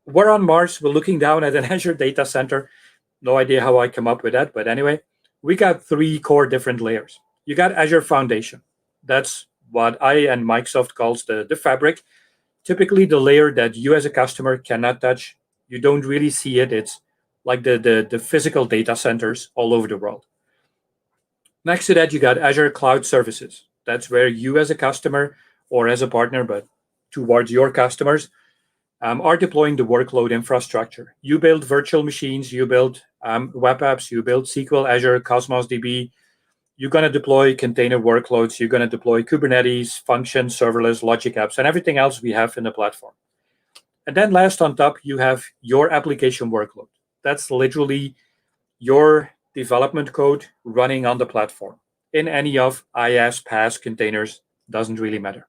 we're on Mars, we're looking down at an Azure data center. No idea how I come up with that, but anyway, we got three core different layers. You got Azure Foundation. That's what I and Microsoft calls the fabric. Typically the layer that you as a customer cannot touch. You don't really see it. It's like the physical data centers all over the world. Next to that, you got Azure Cloud Services. That's where you as a customer or as a partner, but towards your customers, are deploying the workload infrastructure. You build virtual machines, you build web apps, you build SQL, Azure, Cosmos DB. You're going to deploy container workloads. You're going to deploy Kubernetes, functions, serverless, logic apps, and everything else we have in the platform. And then last on top, you have your application workload. That's literally your development code running on the platform in any of IaaS, PaaS containers, doesn't really matter.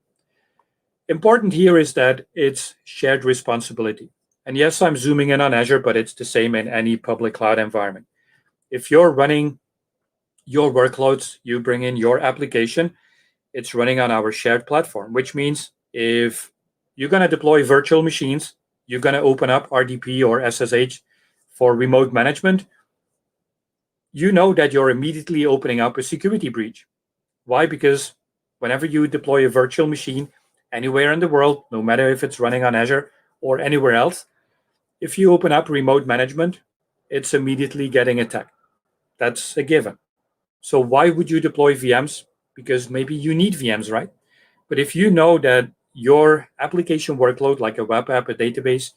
Important here is that it's shared responsibility. And yes, I'm zooming in on Azure, but it's the same in any public cloud environment. If you're running your workloads, you bring in your application, it's running on our shared platform, which means if you're going to deploy virtual machines, you're going to open up RDP or SSH for remote management, you know that you're immediately opening up a security breach. Why? Because whenever you deploy a virtual machine anywhere in the world, no matter if it's running on Azure or anywhere else, if you open up remote management, it's immediately getting attacked. That's a given. So why would you deploy VMs? Because maybe you need VMs, right? But if you know that your application workload, like a web app, a database,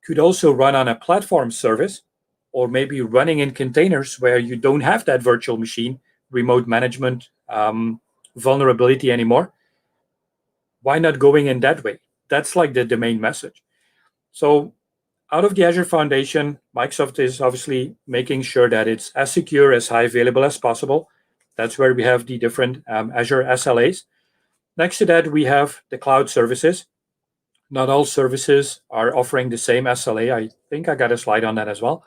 could also run on a platform service, or maybe running in containers where you don't have that virtual machine, remote management vulnerability anymore, why not going in that way? That's like the main message. So out of the Azure Foundation, Microsoft is obviously making sure that it's as secure, as high available as possible. That's where we have the different Azure SLAs. Next to that, we have the cloud services. Not all services are offering the same SLA. I think I got a slide on that as well.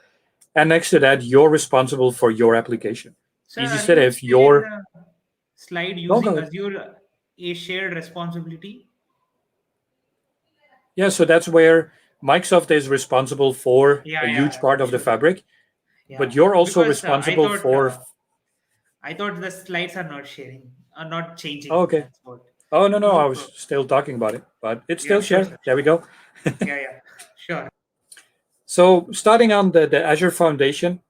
And next to that, you're responsible for your application. Sir, Easy are said, you if explaining you're... the slide No, go using ahead. Azure a shared responsibility? Yeah, so that's where Microsoft is responsible for Yeah, a huge yeah, part of the sure. fabric, but Yeah, you're also because responsible for... I thought the slides are not sharing, are not Oh, changing. okay. That's what. Oh, no, no, No I was problem. still talking about it, but it's Yeah, still sure, shared. sir. There we go. Yeah, sure. So starting on the Azure Foundation,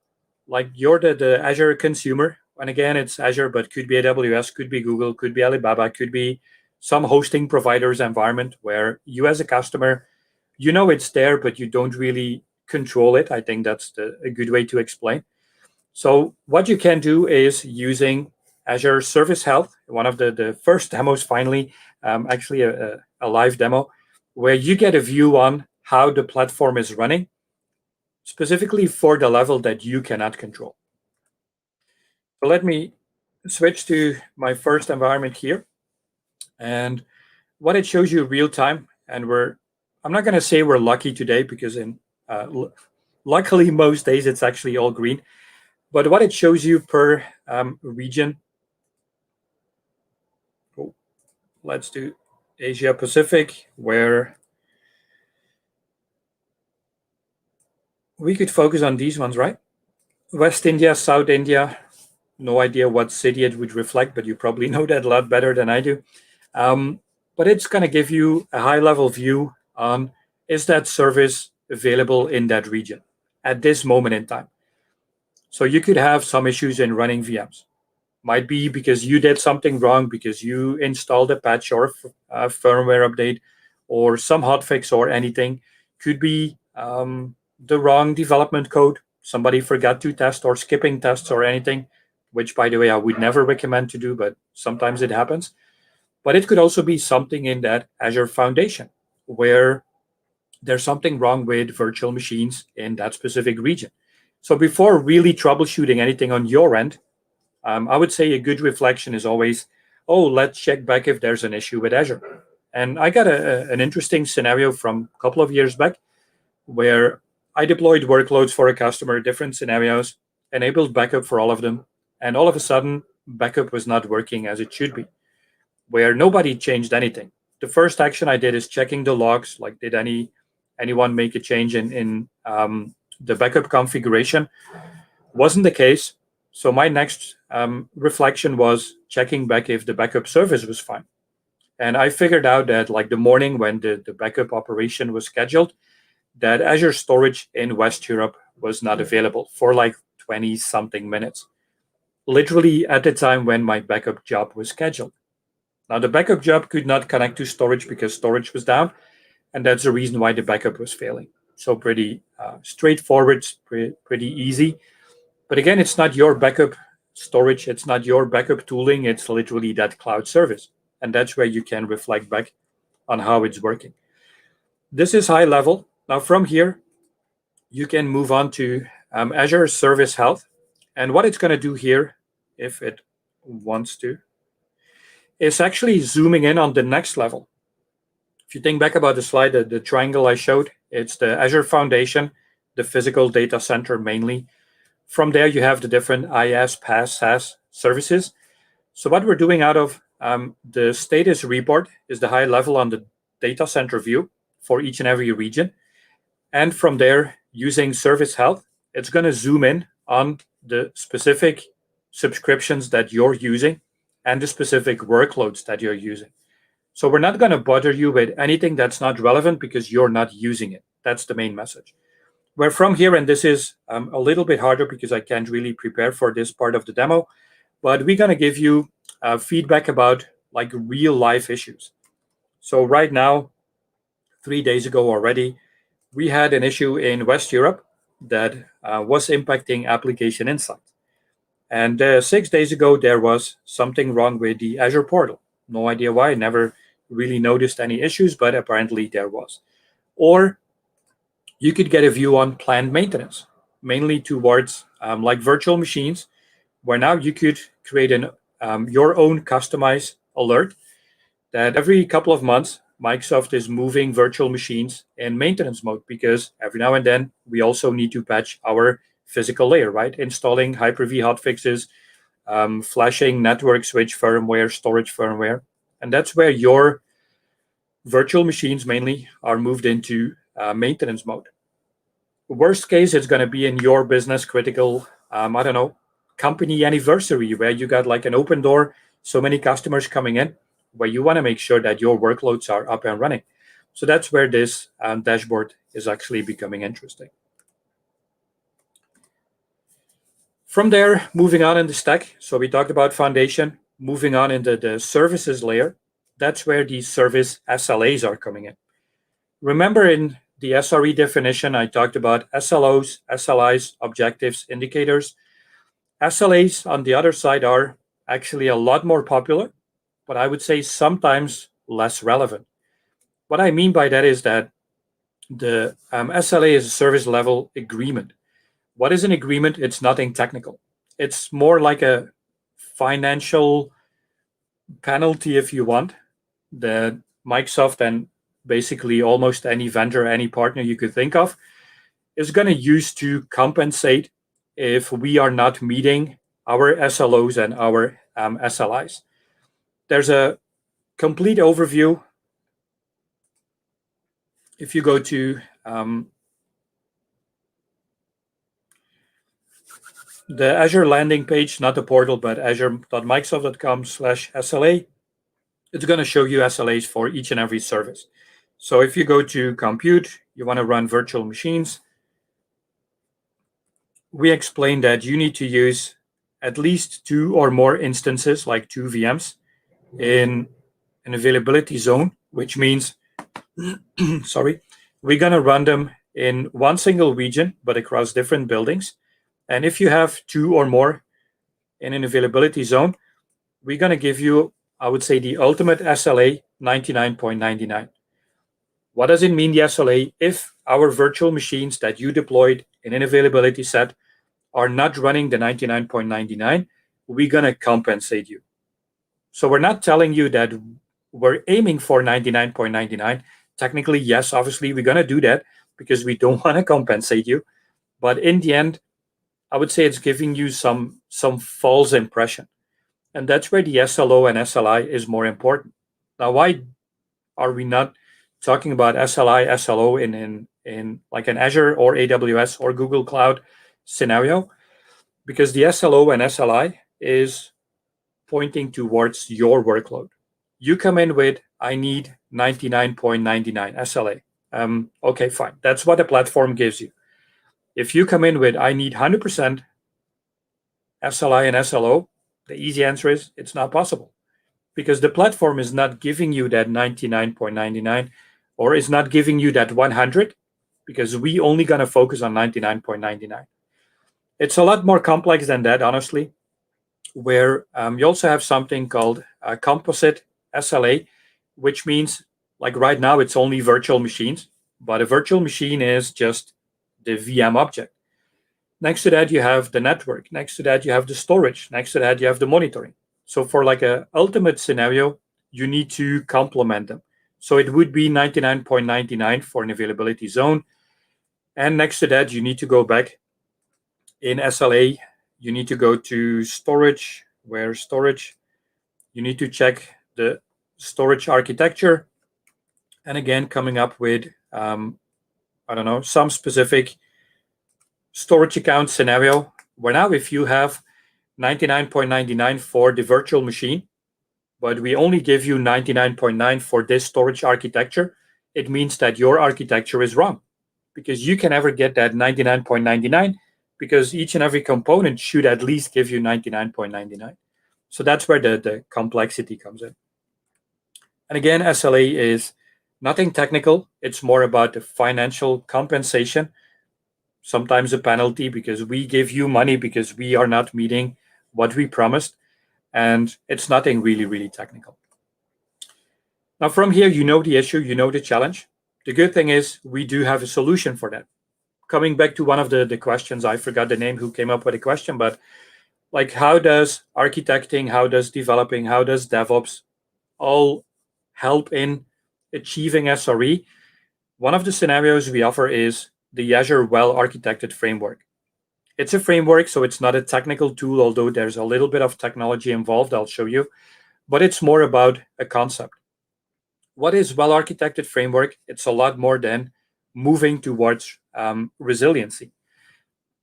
like you're the Azure consumer. And again, it's Azure, but could be AWS, could be Google, could be Alibaba, could be some hosting provider's environment where you as a customer, you know it's there, but you don't really control it. I think that's a good way to explain. So what you can do is using Azure Service Health, one of the first demos finally, actually a live demo, where you get a view on how the platform is running, specifically for the level that you cannot control. So let me switch to my first environment here. And what it shows you real time, and I'm not going to say we're lucky today because luckily most days it's actually all green. But what it shows you per region, oh, let's do Asia Pacific, where we could focus on these ones, right? West India, South India, no idea what city it would reflect, but you probably know that a lot better than I do. But it's going to give you a high level view on is that service available in that region at this moment in time. So you could have some issues in running VMs. Might be because you did something wrong, because you installed a patch or a firmware update or some hotfix or anything. Could be the wrong development code. Somebody forgot to test or skipping tests or anything, which, by the way, I would never recommend to do, but sometimes it happens. But it could also be something in that Azure Foundation where there's something wrong with virtual machines in that specific region. So before really troubleshooting anything on your end, I would say a good reflection is always, oh, let's check back if there's an issue with Azure. And I got an interesting scenario from a couple of years back where I deployed workloads for a customer, different scenarios, enabled backup for all of them. And all of a sudden, backup was not working as it should be, where nobody changed anything. The first action I did is checking the logs, like did anyone make a change in the backup configuration? Wasn't the case. So my next reflection was checking back if the backup service was fine. And I figured out that like the morning when the backup operation was scheduled, that Azure storage in West Europe was not available for like 20 something minutes, literally at the time when my backup job was scheduled. Now, the backup job could not connect to storage because storage was down, and that's the reason why the backup was failing. So, pretty straightforward, pretty easy. But again, it's not your backup storage, it's not your backup tooling, it's literally that cloud service. And that's where you can reflect back on how it's working. This is high level. Now, from here, you can move on to Azure Service Health. And what it's going to do here, if it wants to, is actually zooming in on the next level. If you think back about the slide, the triangle I showed, it's the Azure Foundation, the physical data center mainly. From there, you have the different IaaS, PaaS, SaaS services. So what we're doing out of the status report is the high level on the data center view for each and every region. And from there, using Service Health, it's going to zoom in on the specific subscriptions that you're using and the specific workloads that you're using. So we're not going to bother you with anything that's not relevant because you're not using it. That's the main message. Where from here, and this is a little bit harder because I can't really prepare for this part of the demo, but we're going to give you feedback about like real life issues. So right now, 3 days ago already, we had an issue in West Europe that was impacting application insight. And 6 days ago, there was something wrong with the Azure portal. No idea why. Never really noticed any issues, but apparently there was. Or you could get a view on planned maintenance, mainly towards like virtual machines, where now you could create your own customized alert that every couple of months, Microsoft is moving virtual machines in maintenance mode because every now and then we also need to patch our physical layer, right? Installing Hyper-V hotfixes, flashing network switch firmware, storage firmware. And that's where your virtual machines mainly are moved into maintenance mode. Worst case, it's going to be in your business critical, I don't know, company anniversary where you got like an open door, so many customers coming in. where you want to make sure that your workloads are up and running. So that's where this dashboard is actually becoming interesting. From there, moving on in the stack. So we talked about foundation, moving on into the services layer. That's where these service SLAs are coming in. Remember in the SRE definition, I talked about SLOs, SLIs, objectives, indicators. SLAs on the other side are actually a lot more popular, but I would say sometimes less relevant. What I mean by that is that the SLA is a service level agreement. What is an agreement? It's nothing technical. It's more like a financial penalty, if you want, that Microsoft and basically almost any vendor, any partner you could think of is going to use to compensate if we are not meeting our SLOs and our SLIs. There's a complete overview. If you go to the Azure landing page, not the portal, but azure.microsoft.com/SLA, it's going to show you SLAs for each and every service. So if you go to compute, you want to run virtual machines, we explained that you need to use at least 2 or more instances, like 2 VMs, in an availability zone, which means, sorry, we're going to run them in one single region, but across different buildings. And if you have 2 or more in an availability zone, we're going to give you, I would say, the ultimate SLA 99.99. What does it mean, the SLA? If our virtual machines that you deployed in an availability set are not running the 99.99, we're going to compensate you. So we're not telling you that we're aiming for 99.99. Technically, yes, obviously, we're going to do that because we don't want to compensate you. But in the end, I would say it's giving you some false impression. And that's where the SLO and SLI is more important. Now, why are we not talking about SLI, SLO in like an Azure or AWS or Google Cloud scenario? Because the SLO and SLI is pointing towards your workload. You come in with, I need 99.99 SLA. Okay, fine. That's what the platform gives you. If you come in with, I need 100% SLI and SLO, the easy answer is it's not possible, because the platform is not giving you that 99.99 or is not giving you that 100, because we only going to focus on 99.99. It's a lot more complex than that, honestly, where you also have something called a composite SLA, which means, like right now, it's only virtual machines, but a virtual machine is just the VM object. Next to that, you have the network. Next to that, you have the storage. Next to that, you have the monitoring. So for like a ultimate scenario, you need to complement them. So it would be 99.99 for an availability zone. And next to that, you need to go back in SLA. You need to go to storage, where storage, you need to check the storage architecture. And again, coming up with, I don't know, some specific storage account scenario, where now if you have 99.99 for the virtual machine, but we only give you 99.9 for this storage architecture, it means that your architecture is wrong, because you can never get that 99.99, because each and every component should at least give you 99.99. So that's where the complexity comes in. And again, SLA is nothing technical. It's more about the financial compensation, sometimes a penalty, because we give you money because we are not meeting what we promised. And it's nothing really, really technical. Now, from here, you know the issue, you know the challenge. The good thing is we do have a solution for that. Coming back to one of the questions, I forgot the name who came up with the question, but like, how does architecting, how does developing, how does DevOps all help in achieving SRE? One of the scenarios we offer is the Azure Well-Architected Framework. It's a framework, so it's not a technical tool, although there's a little bit of technology involved, I'll show you, but it's more about a concept. What is well-architected framework? It's a lot more than moving towards resiliency.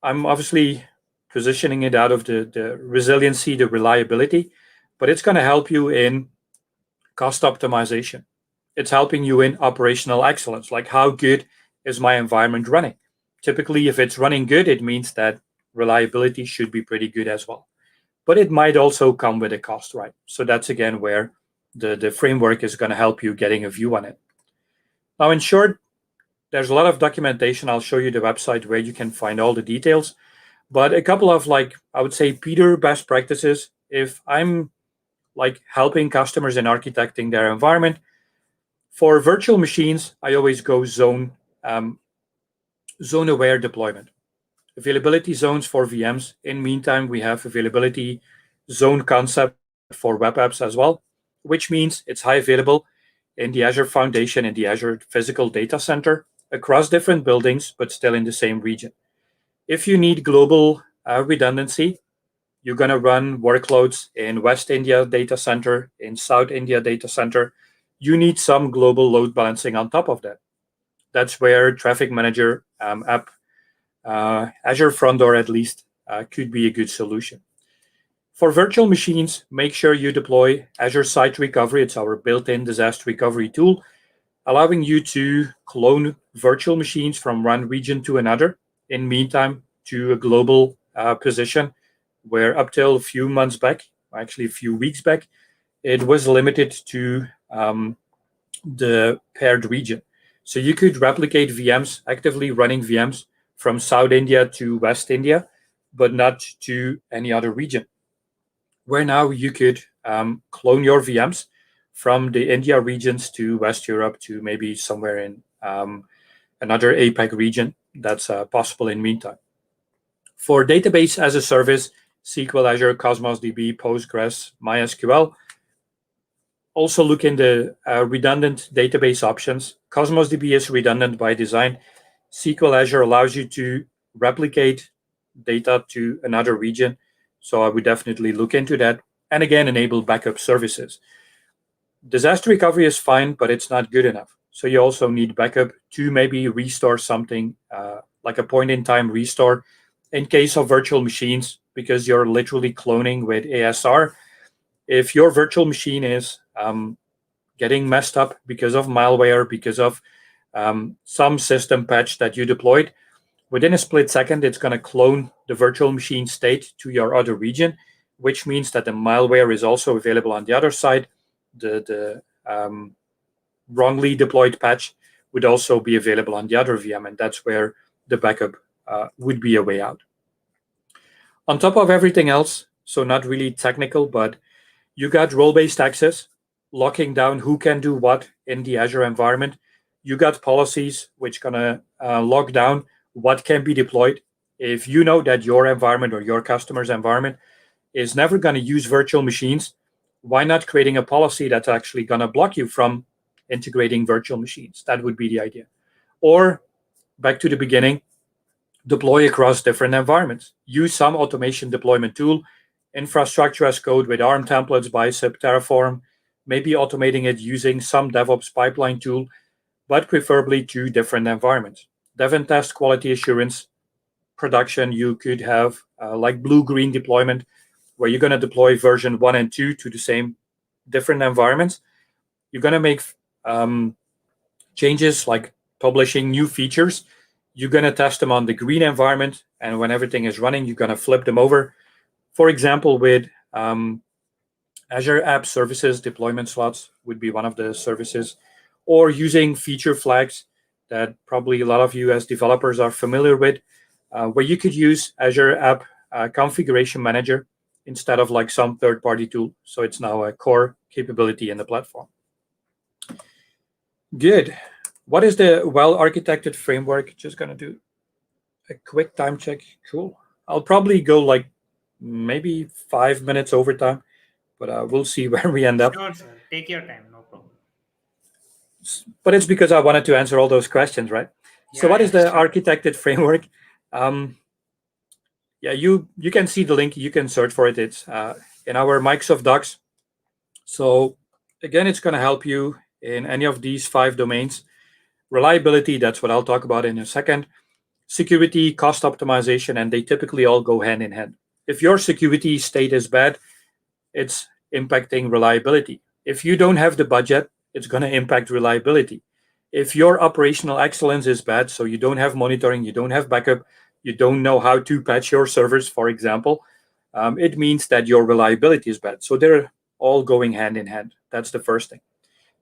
I'm obviously positioning it out of the resiliency, the reliability, but it's going to help you in cost optimization. It's helping you in operational excellence, like how good is my environment running? Typically, if it's running good, it means that reliability should be pretty good as well. But it might also come with a cost, right? So that's again where the framework is going to help you getting a view on it. Now, in short, there's a lot of documentation. I'll show you the website where you can find all the details. But a couple of, like, I would say, Peter best practices. If I'm like helping customers in architecting their environment, for virtual machines, I always go zone-aware deployment. Availability zones for VMs. In meantime, we have availability zone concept for web apps as well, which means it's high available in the Azure Foundation and the Azure Physical Data Center across different buildings, but still in the same region. If you need global redundancy, you're going to run workloads in West India data center, in South India data center. You need some global load balancing on top of that. That's where Traffic Manager app, Azure Front Door at least, could be a good solution. For virtual machines, make sure you deploy Azure Site Recovery. It's our built-in disaster recovery tool, allowing you to clone virtual machines from one region to another. In meantime, to a global position, where up till a few months back, actually a few weeks back, it was limited to the paired region. So you could replicate VMs, actively running VMs from South India to West India, but not to any other region. Where now you could clone your VMs from the India regions to West Europe to maybe somewhere in another APAC region. That's possible in meantime. For database as a service, SQL, Azure, Cosmos DB, Postgres, MySQL. Also look in the redundant database options. Cosmos DB is redundant by design. SQL Azure allows you to replicate data to another region. So I would definitely look into that. And again, enable backup services. Disaster recovery is fine, but it's not good enough. So you also need backup to maybe restore something like a point-in-time restore in case of virtual machines, because you're literally cloning with ASR. If your virtual machine is getting messed up because of malware, because of some system patch that you deployed, within a split second, it's going to clone the virtual machine state to your other region, which means that the malware is also available on the other side. The wrongly deployed patch would also be available on the other VM, and that's where the backup would be a way out. On top of everything else, so not really technical, but you got role-based access, locking down who can do what in the Azure environment. You got policies which gonna lock down what can be deployed. If you know that your environment or your customer's environment is never going to use virtual machines, why not creating a policy that's actually going to block you from integrating virtual machines? That would be the idea. Or back to the beginning, deploy across different environments. Use some automation deployment tool, infrastructure as code with ARM templates, Bicep, Terraform, maybe automating it using some DevOps pipeline tool, but preferably to different environments. Dev and test, quality assurance, production, you could have like blue-green deployment, where you're going to deploy version 1 and 2 to the same different environments. You're going to make changes like publishing new features. You're going to test them on the green environment, and when everything is running, you're going to flip them over. For example, with Azure App Services, deployment slots would be one of the services, or using feature flags that probably a lot of you as developers are familiar with, where you could use Azure App Configuration Manager instead of like some third-party tool. So it's now a core capability in the platform. Good. What is the well-architected framework? Just going to do a quick time check. Cool. I'll probably go like maybe 5 minutes over time, but we'll see where we end up. Sure, sir. Take your time, no problem. But it's because I wanted to answer all those questions, right? Yeah, so what is the sure. architected framework? Yeah, you can see the link. You can search for it. It's in our Microsoft Docs. So again, it's going to help you in any of these 5 domains. Reliability, that's what I'll talk about in a second. Security, cost optimization, and they typically all go hand in hand. If your security state is bad, it's impacting reliability. If you don't have the budget, it's going to impact reliability. If your operational excellence is bad, so you don't have monitoring, you don't have backup, you don't know how to patch your servers, for example, it means that your reliability is bad. So they're all going hand in hand. That's the first thing.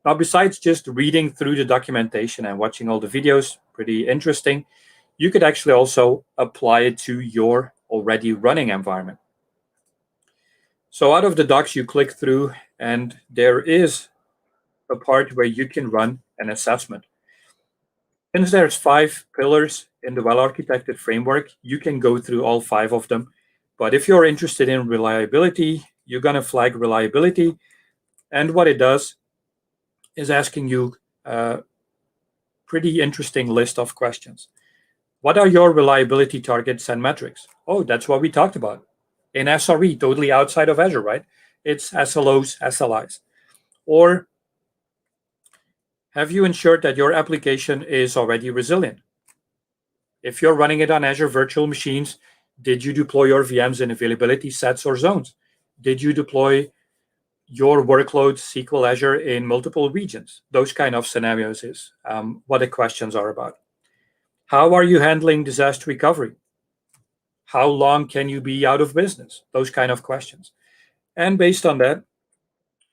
Now, besides just reading through the documentation and watching all the videos, pretty interesting, you could actually also apply it to your already running environment. So out of the docs, you click through, and there is a part where you can run an assessment. Since there's 5 pillars in the well-architected framework, you can go through all 5 of them. But if you're interested in reliability, you're going to flag reliability. And what it does is asking you a pretty interesting list of questions. What are your reliability targets and metrics? Oh, that's what we talked about. In SRE, totally outside of Azure, right? It's SLOs, SLIs. Or have you ensured that your application is already resilient? If you're running it on Azure virtual machines, did you deploy your VMs in availability sets or zones? Did you deploy your workloads SQL Azure in multiple regions? Those kind of scenarios is what the questions are about. How are you handling disaster recovery? How long can you be out of business? Those kind of questions. And based on that,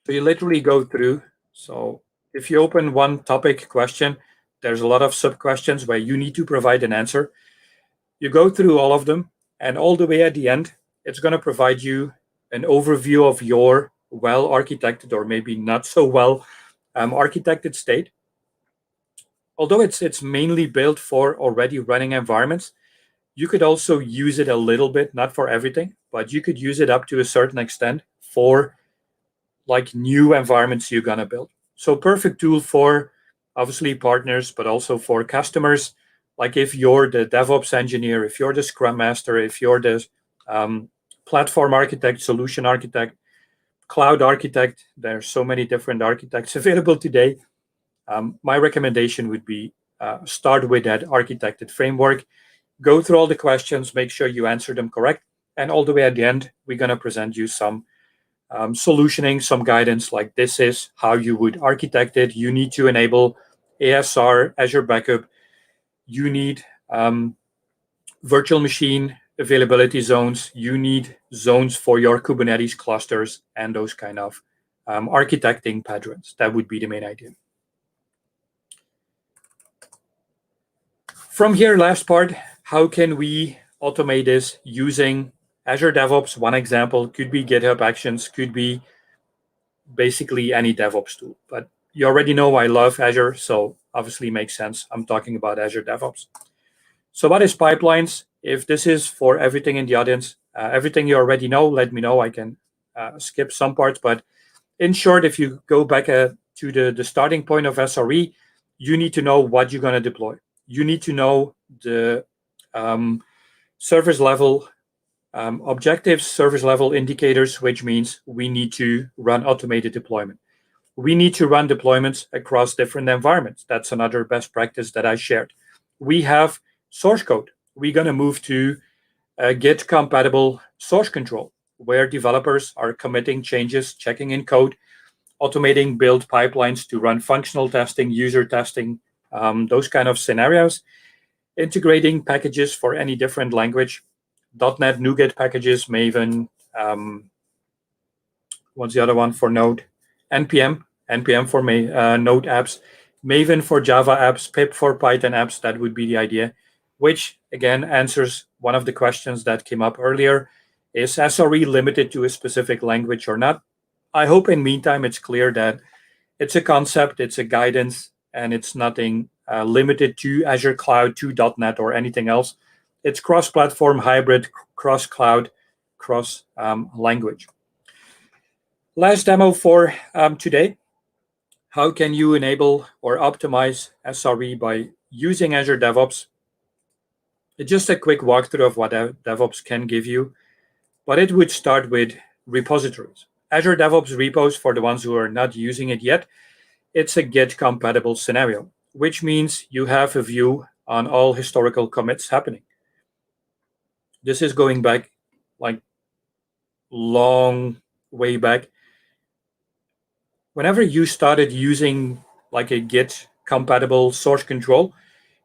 so you literally go through. So if you open one topic question, there's a lot of sub questions where you need to provide an answer. You go through all of them, and all the way at the end, it's going to provide you an overview of your well architected or maybe not so well architected state. Although it's mainly built for already running environments, you could also use it a little bit, not for everything, but you could use it up to a certain extent for like new environments you're going to build. So perfect tool for obviously partners, but also for customers. Like if you're the DevOps engineer, if you're the Scrum Master, if you're the platform architect, solution architect, cloud architect, there's so many different architects available today. My recommendation would be start with that architected framework, go through all the questions, make sure you answer them correct, and all the way at the end, we're going to present you some solutioning, some guidance, like this is how you would architect it. You need to enable ASR, Azure Backup. You need virtual machine availability zones. You need zones for your Kubernetes clusters and those kind of architecting patterns. That would be the main idea. From here, last part, how can we automate this using Azure DevOps? One example could be GitHub Actions, could be basically any DevOps tool. But you already know I love Azure, so obviously makes sense. I'm talking about Azure DevOps. So what is pipelines? If this is for everything in the audience, everything you already know, let me know. I can skip some parts. But in short, if you go back to the starting point of SRE, you need to know what you're going to deploy. You need to know the service level objectives, service level indicators, which means we need to run automated deployment. We need to run deployments across different environments. That's another best practice that I shared. We have source code. We're going to move to Git compatible source control, where developers are committing changes, checking in code, automating build pipelines to run functional testing, user testing, those kind of scenarios, integrating packages for any different language, .NET NuGet packages, Maven, what's the other one for Node? NPM for Node apps, Maven for Java apps, Pip for Python apps. That would be the idea, which again answers one of the questions that came up earlier. Is SRE limited to a specific language or not? I hope in meantime it's clear that it's a concept, it's a guidance, and it's nothing limited to Azure Cloud, to .NET, or anything else. It's cross-platform, hybrid, cross-cloud, cross-language. Last demo for today. How can you enable or optimize SRE by using Azure DevOps? It's just a quick walkthrough of what DevOps can give you, but it would start with repositories. Azure DevOps repos, for the ones who are not using it yet, it's a Git compatible scenario, which means you have a view on all historical commits happening. This is going back like long way back. whenever you started using like a Git compatible source control,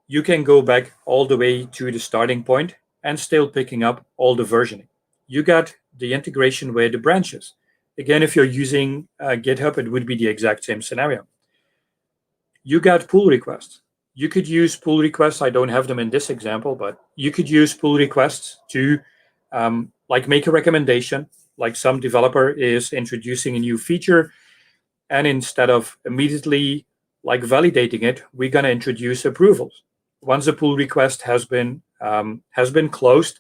you can go back all the way to the starting point and still picking up all the versioning. You got the integration with the branches. Again, if you're using GitHub, it would be the exact same scenario. You got pull requests. You could use pull requests. I don't have them in this example, but you could use pull requests to like make a recommendation, like some developer is introducing a new feature, and instead of immediately like validating it, we're going to introduce approvals. Once a pull request has been closed,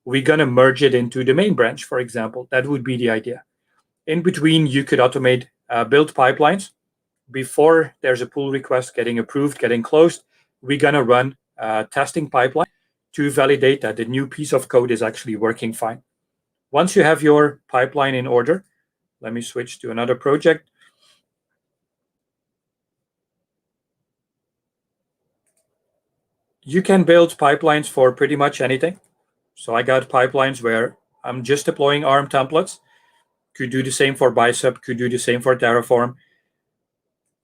we're going to merge it into the main branch, for example. That would be the idea. In between, you could automate build pipelines. Before there's a pull request getting approved, getting closed, we're going to run a testing pipeline to validate that the new piece of code is actually working fine. Once you have your pipeline in order, let me switch to another project. You can build pipelines for pretty much anything. So I got pipelines where I'm just deploying ARM templates. Could do the same for Bicep, could do the same for Terraform.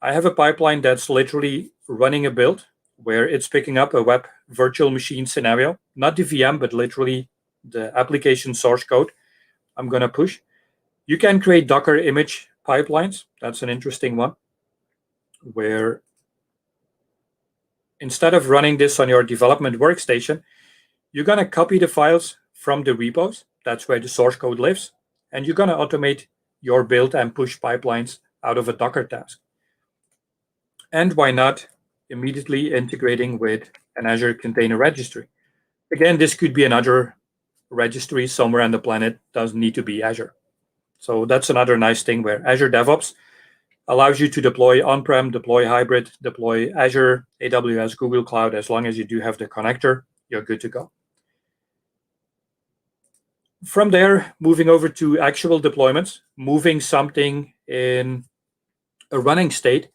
I have a pipeline that's literally running a build where it's picking up a web virtual machine scenario, not the VM, but literally the application source code I'm going to push. You can create Docker image pipelines. That's an interesting one, where instead of running this on your development workstation, you're going to copy the files from the repos. That's where the source code lives. And you're going to automate your build and push pipelines out of a Docker task. And why not immediately integrating with an Azure Container Registry? Again, this could be another registry somewhere on the planet. Doesn't need to be Azure. So that's another nice thing where Azure DevOps allows you to deploy on-prem, deploy hybrid, deploy Azure, AWS, Google Cloud. As long as you do have the connector, you're good to go. From there, moving over to actual deployments, moving something in a running state,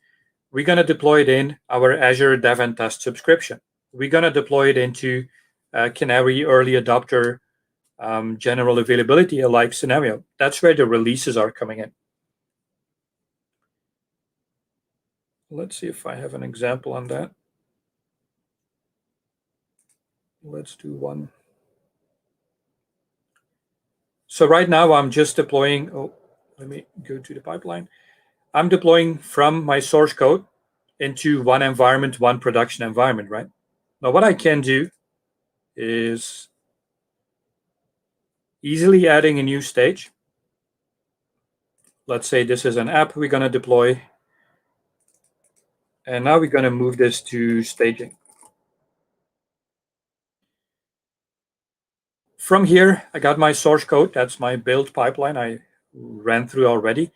we're going to deploy it in our Azure Dev and Test subscription. We're going to deploy it into Canary early adopter, general availability alike scenario. That's where the releases are coming in. Let's see if I have an example on that. Let's do one. So right now I'm just deploying, let me go to the pipeline. I'm deploying from my source code into one environment, one production environment, right? Now what I can do is easily adding a new stage. Let's say this is an app we're going to deploy. And now we're going to move this to staging. From here, I got my source code. That's my build pipeline I ran through already.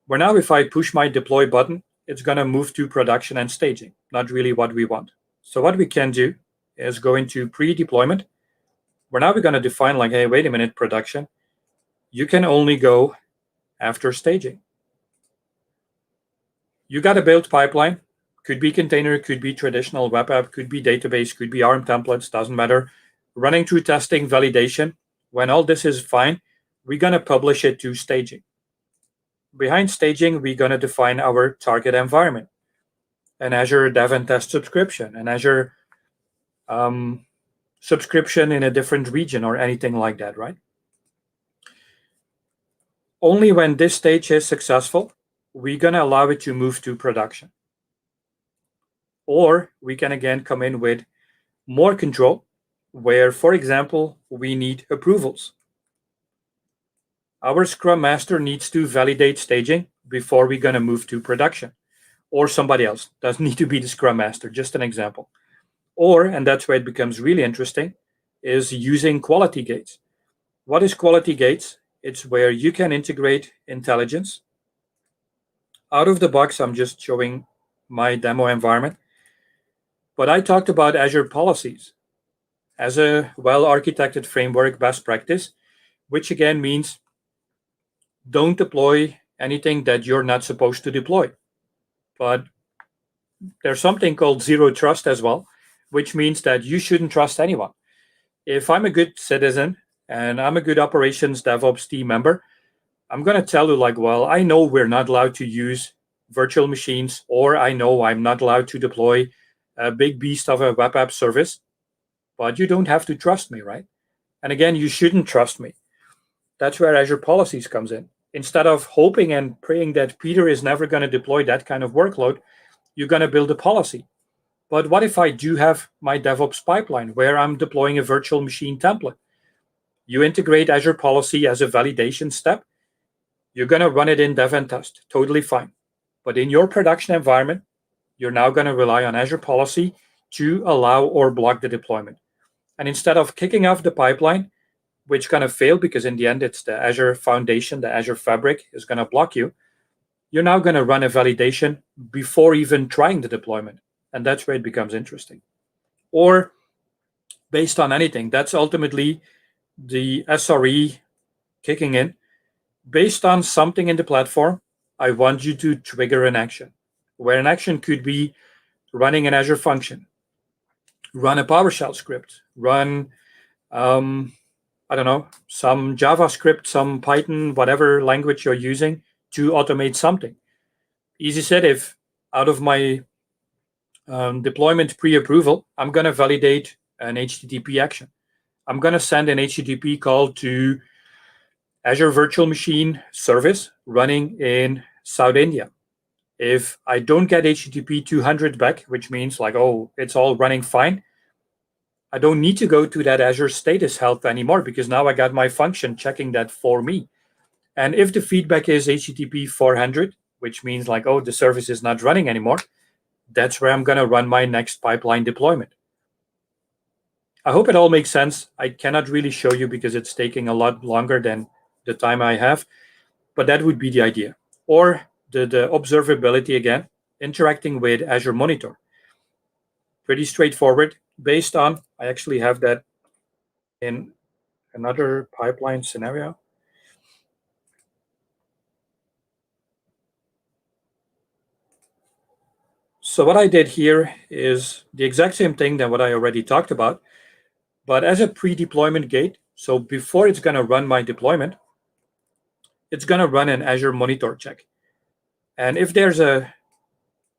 Where now if I push my deploy button, it's going to move to production and staging. Not really what we want. So what we can do is go into pre-deployment. Where now we're going to define like, hey, wait a minute, production. You can only go after staging. You got a build pipeline. Could be container, could be traditional web app, could be database, could be ARM templates, doesn't matter. Running through testing, validation. When all this is fine, we're going to publish it to staging. Behind staging, we're going to define our target environment, an Azure Dev and Test subscription, an Azure subscription in a different region or anything like that, right? Only when this stage is successful, we're going to allow it to move to production. Or we can again come in with more control, where, for example, we need approvals. Our Scrum Master needs to validate staging before we're going to move to production. Or somebody else. Doesn't need to be the Scrum Master, just an example. Or, and that's where it becomes really interesting, is using quality gates. What is quality gates? It's where you can integrate intelligence. Out of the box, I'm just showing my demo environment. But I talked about Azure policies as a well-architected framework best practice, which again means don't deploy anything that you're not supposed to deploy. But there's something called zero trust as well, which means that you shouldn't trust anyone. If I'm a good citizen and I'm a good operations DevOps team member, I'm going to tell you like, well, I know we're not allowed to use virtual machines, or I know I'm not allowed to deploy a big beast of a web app service, but you don't have to trust me, right? And again, you shouldn't trust me. That's where Azure Policies comes in. Instead of hoping and praying that Peter is never going to deploy that kind of workload, you're going to build a policy. But what if I do have my DevOps pipeline where I'm deploying a virtual machine template? You integrate Azure Policy as a validation step. You're going to run it in dev and test, totally fine. But in your production environment, you're now going to rely on Azure Policy to allow or block the deployment. And instead of kicking off the pipeline, which going to fail because in the end it's the Azure Foundation, the Azure Fabric is going to block you, you're now going to run a validation before even trying the deployment. And that's where it becomes interesting. Or based on anything, that's ultimately the SRE kicking in. Based on something in the platform, I want you to trigger an action, where an action could be running an Azure function, run a PowerShell script, run, I don't know, some JavaScript, some Python, whatever language you're using to automate something. Easy said, if out of my deployment pre-approval, I'm going to validate an HTTP action. I'm going to send an HTTP call to Azure Virtual Machine Service running in South India. If I don't get HTTP 200 back, which means like, oh, it's all running fine, I don't need to go to that Azure status health anymore because now I got my function checking that for me. And if the feedback is HTTP 400, which means like, oh, the service is not running anymore, that's where I'm going to run my next pipeline deployment. I hope it all makes sense. I cannot really show you because it's taking a lot longer than the time I have, but that would be the idea. Or the observability again, interacting with Azure Monitor. Pretty straightforward based on, I actually have that in another pipeline scenario. So what I did here is the exact same thing than what I already talked about, but as a pre-deployment gate. So before it's going to run my deployment, it's going to run an Azure Monitor check. And if there's a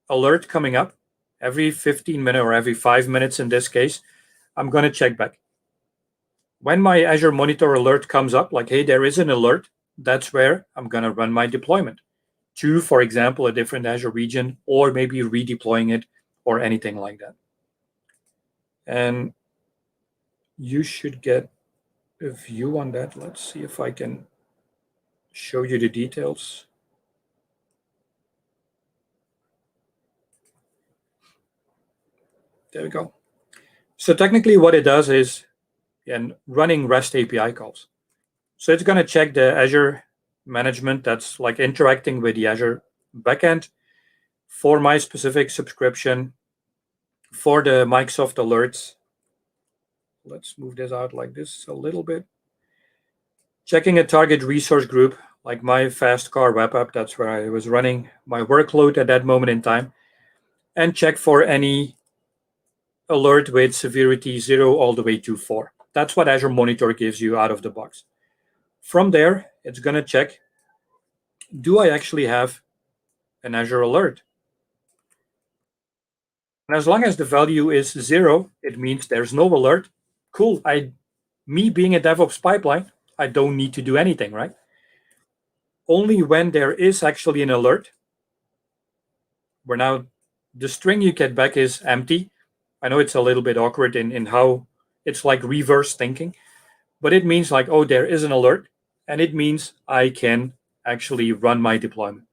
alert coming up every 15 minutes or every 5 minutes in this case, I'm going to check back. When my Azure Monitor alert comes up, like, hey, there is an alert, that's where I'm going to run my deployment to, for example, a different Azure region, or maybe redeploying it or anything like that. And you should get a view on that. Let's see if I can show you the details. There we go. So technically what it does is running REST API calls. So it's going to check the Azure management that's like interacting with the Azure backend for my specific subscription, for the Microsoft alerts. Let's move this out like this a little bit. Checking a target resource group, like my fast car web app, that's where I was running my workload at that moment in time, and check for any alert with severity 0 all the way to 4. That's what Azure Monitor gives you out of the box. From there, it's going to check, do I actually have an Azure alert? And as long as the value is 0, it means there's no alert. Cool. Me being a DevOps pipeline, I don't need to do anything, right? Only when there is actually an alert, where now the string you get back is empty. I know it's a little bit awkward in how it's like reverse thinking, but it means like, oh, there is an alert, and it means I can actually run my deployment.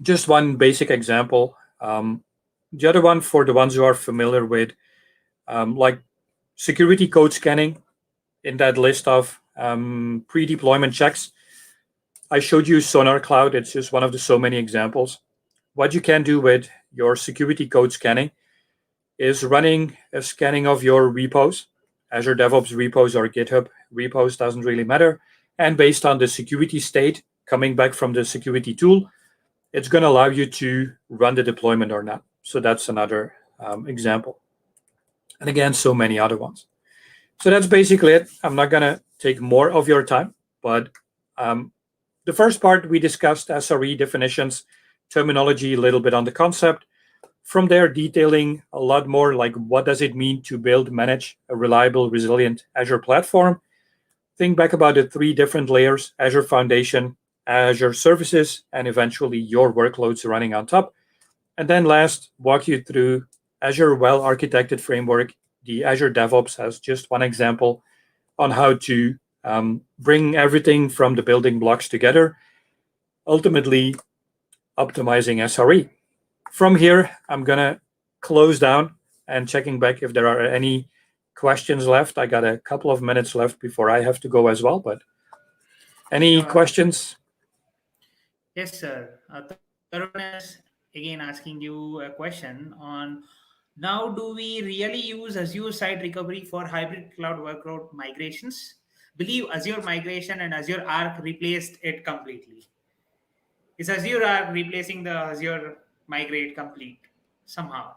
Just one basic example. The other one, for the ones who are familiar with like security code scanning in that list of pre-deployment checks, I showed you Sonar Cloud. It's just one of the so many examples. What you can do with your security code scanning is running a scanning of your repos, Azure DevOps repos or GitHub repos, doesn't really matter. And based on the security state coming back from the security tool, it's going to allow you to run the deployment or not. So that's another example. And again, so many other ones. So that's basically it. I'm not going to take more of your time, but The first part, we discussed SRE definitions, terminology, a little bit on the concept. From there, detailing a lot more like what does it mean to build, manage a reliable, resilient Azure platform. Think back about the three different layers: Azure Foundation, Azure Services, and eventually your workloads running on top. And then last, walk you through Azure well-architected framework, the Azure DevOps as just one example on how to bring everything from the building blocks together, ultimately optimizing SRE. From here, I'm going to close down and checking back if there are any questions left. I got a couple of minutes left before I have to go as well, but any Sure. questions? Yes, sir. Tarun is again asking you a question on now, do we really use Azure Site Recovery for hybrid cloud workload migrations? Believe Azure Migration and Azure Arc replaced it completely. Is Azure Arc replacing the Azure Migrate complete somehow?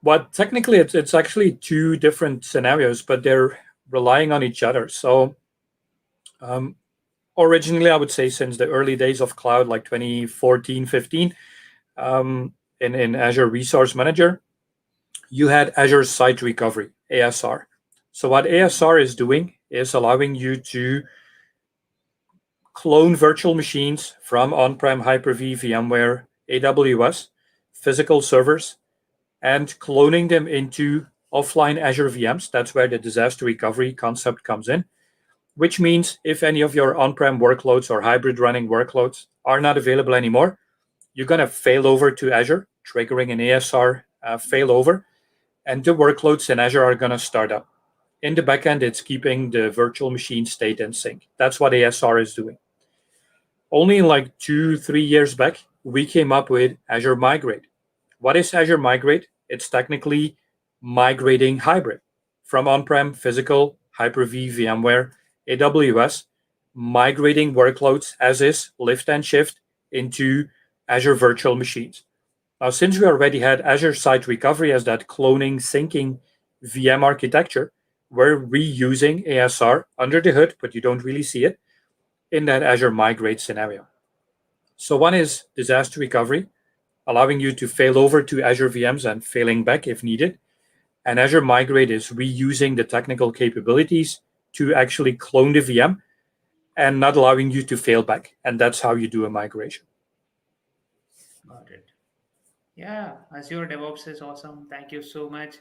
What technically it's actually two different scenarios, but they're relying on each other. So originally, I would say since the early days of cloud, like 2014, 15, in Azure Resource Manager, you had Azure Site Recovery, ASR. So what ASR is doing is allowing you to clone virtual machines from on-prem Hyper-V, VMware, AWS, physical servers, and cloning them into offline Azure VMs. That's where the disaster recovery concept comes in, which means if any of your on-prem workloads or hybrid running workloads are not available anymore, you're going to fail over to Azure, triggering an ASR failover, and the workloads in Azure are going to start up. In the backend, it's keeping the virtual machine state in sync. That's what ASR is doing. Only like 2-3 years back, we came up with Azure Migrate. What is Azure Migrate? It's technically migrating hybrid from on-prem, physical, Hyper-V, VMware, AWS, migrating workloads as is, lift and shift into Azure virtual machines. Now, since we already had Azure Site Recovery as that cloning, syncing VM architecture, we're reusing ASR under the hood, but you don't really see it in that Azure Migrate scenario. So one is disaster recovery, allowing you to fail over to Azure VMs and failing back if needed. And Azure Migrate is reusing the technical capabilities to actually clone the VM and not allowing you to fail back. And that's how you do a migration. Got it. Yeah, Azure DevOps is awesome. Thank you so much.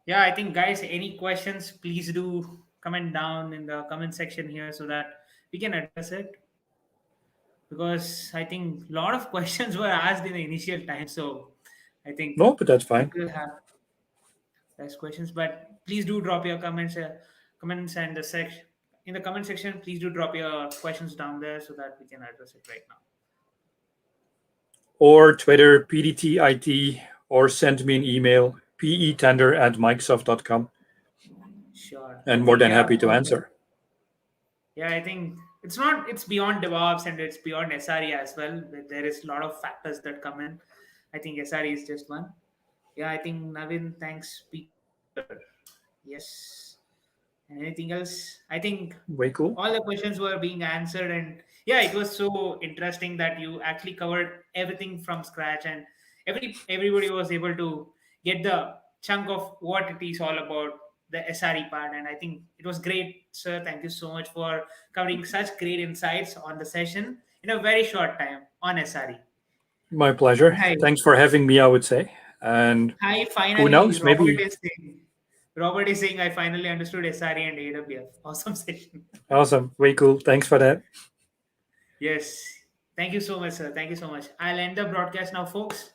Yeah, I think guys, any questions, please do comment down in the comment section here so that we can address it. Because I think a lot of questions were asked in the initial time. So I think No, but that's fine. people have less questions. But please do drop your comments and the section in the comment section. Please do drop your questions down there so that we can address it right now. Or Twitter, PDTIT, or send me an email, petender@microsoft.com. Sure. I And more think than yeah, happy to perfect. answer. Yeah, I think it's beyond DevOps and it's beyond SRE as well. There is a lot of factors that come in. I think SRE is just one. Yeah, I think Navin, thanks, Peter. Yes. And anything else? I think Way cool. all the questions were being answered, and yeah, it was so interesting that you actually covered everything from scratch, and everybody was able to get the chunk of what it is all about, the SRE part. And I think it was great, sir. Thank you so much for covering such great insights on the session in a very short time on SRE. My And pleasure. Thanks for having me, I would say. And hi, who finally, knows, Robert maybe. is saying. Robert is saying, I finally understood SRE and AWS. Awesome session. Awesome. Way cool. Thanks for that. Yes. Thank you so much, sir. Thank you so much. I'll end the broadcast now, folks.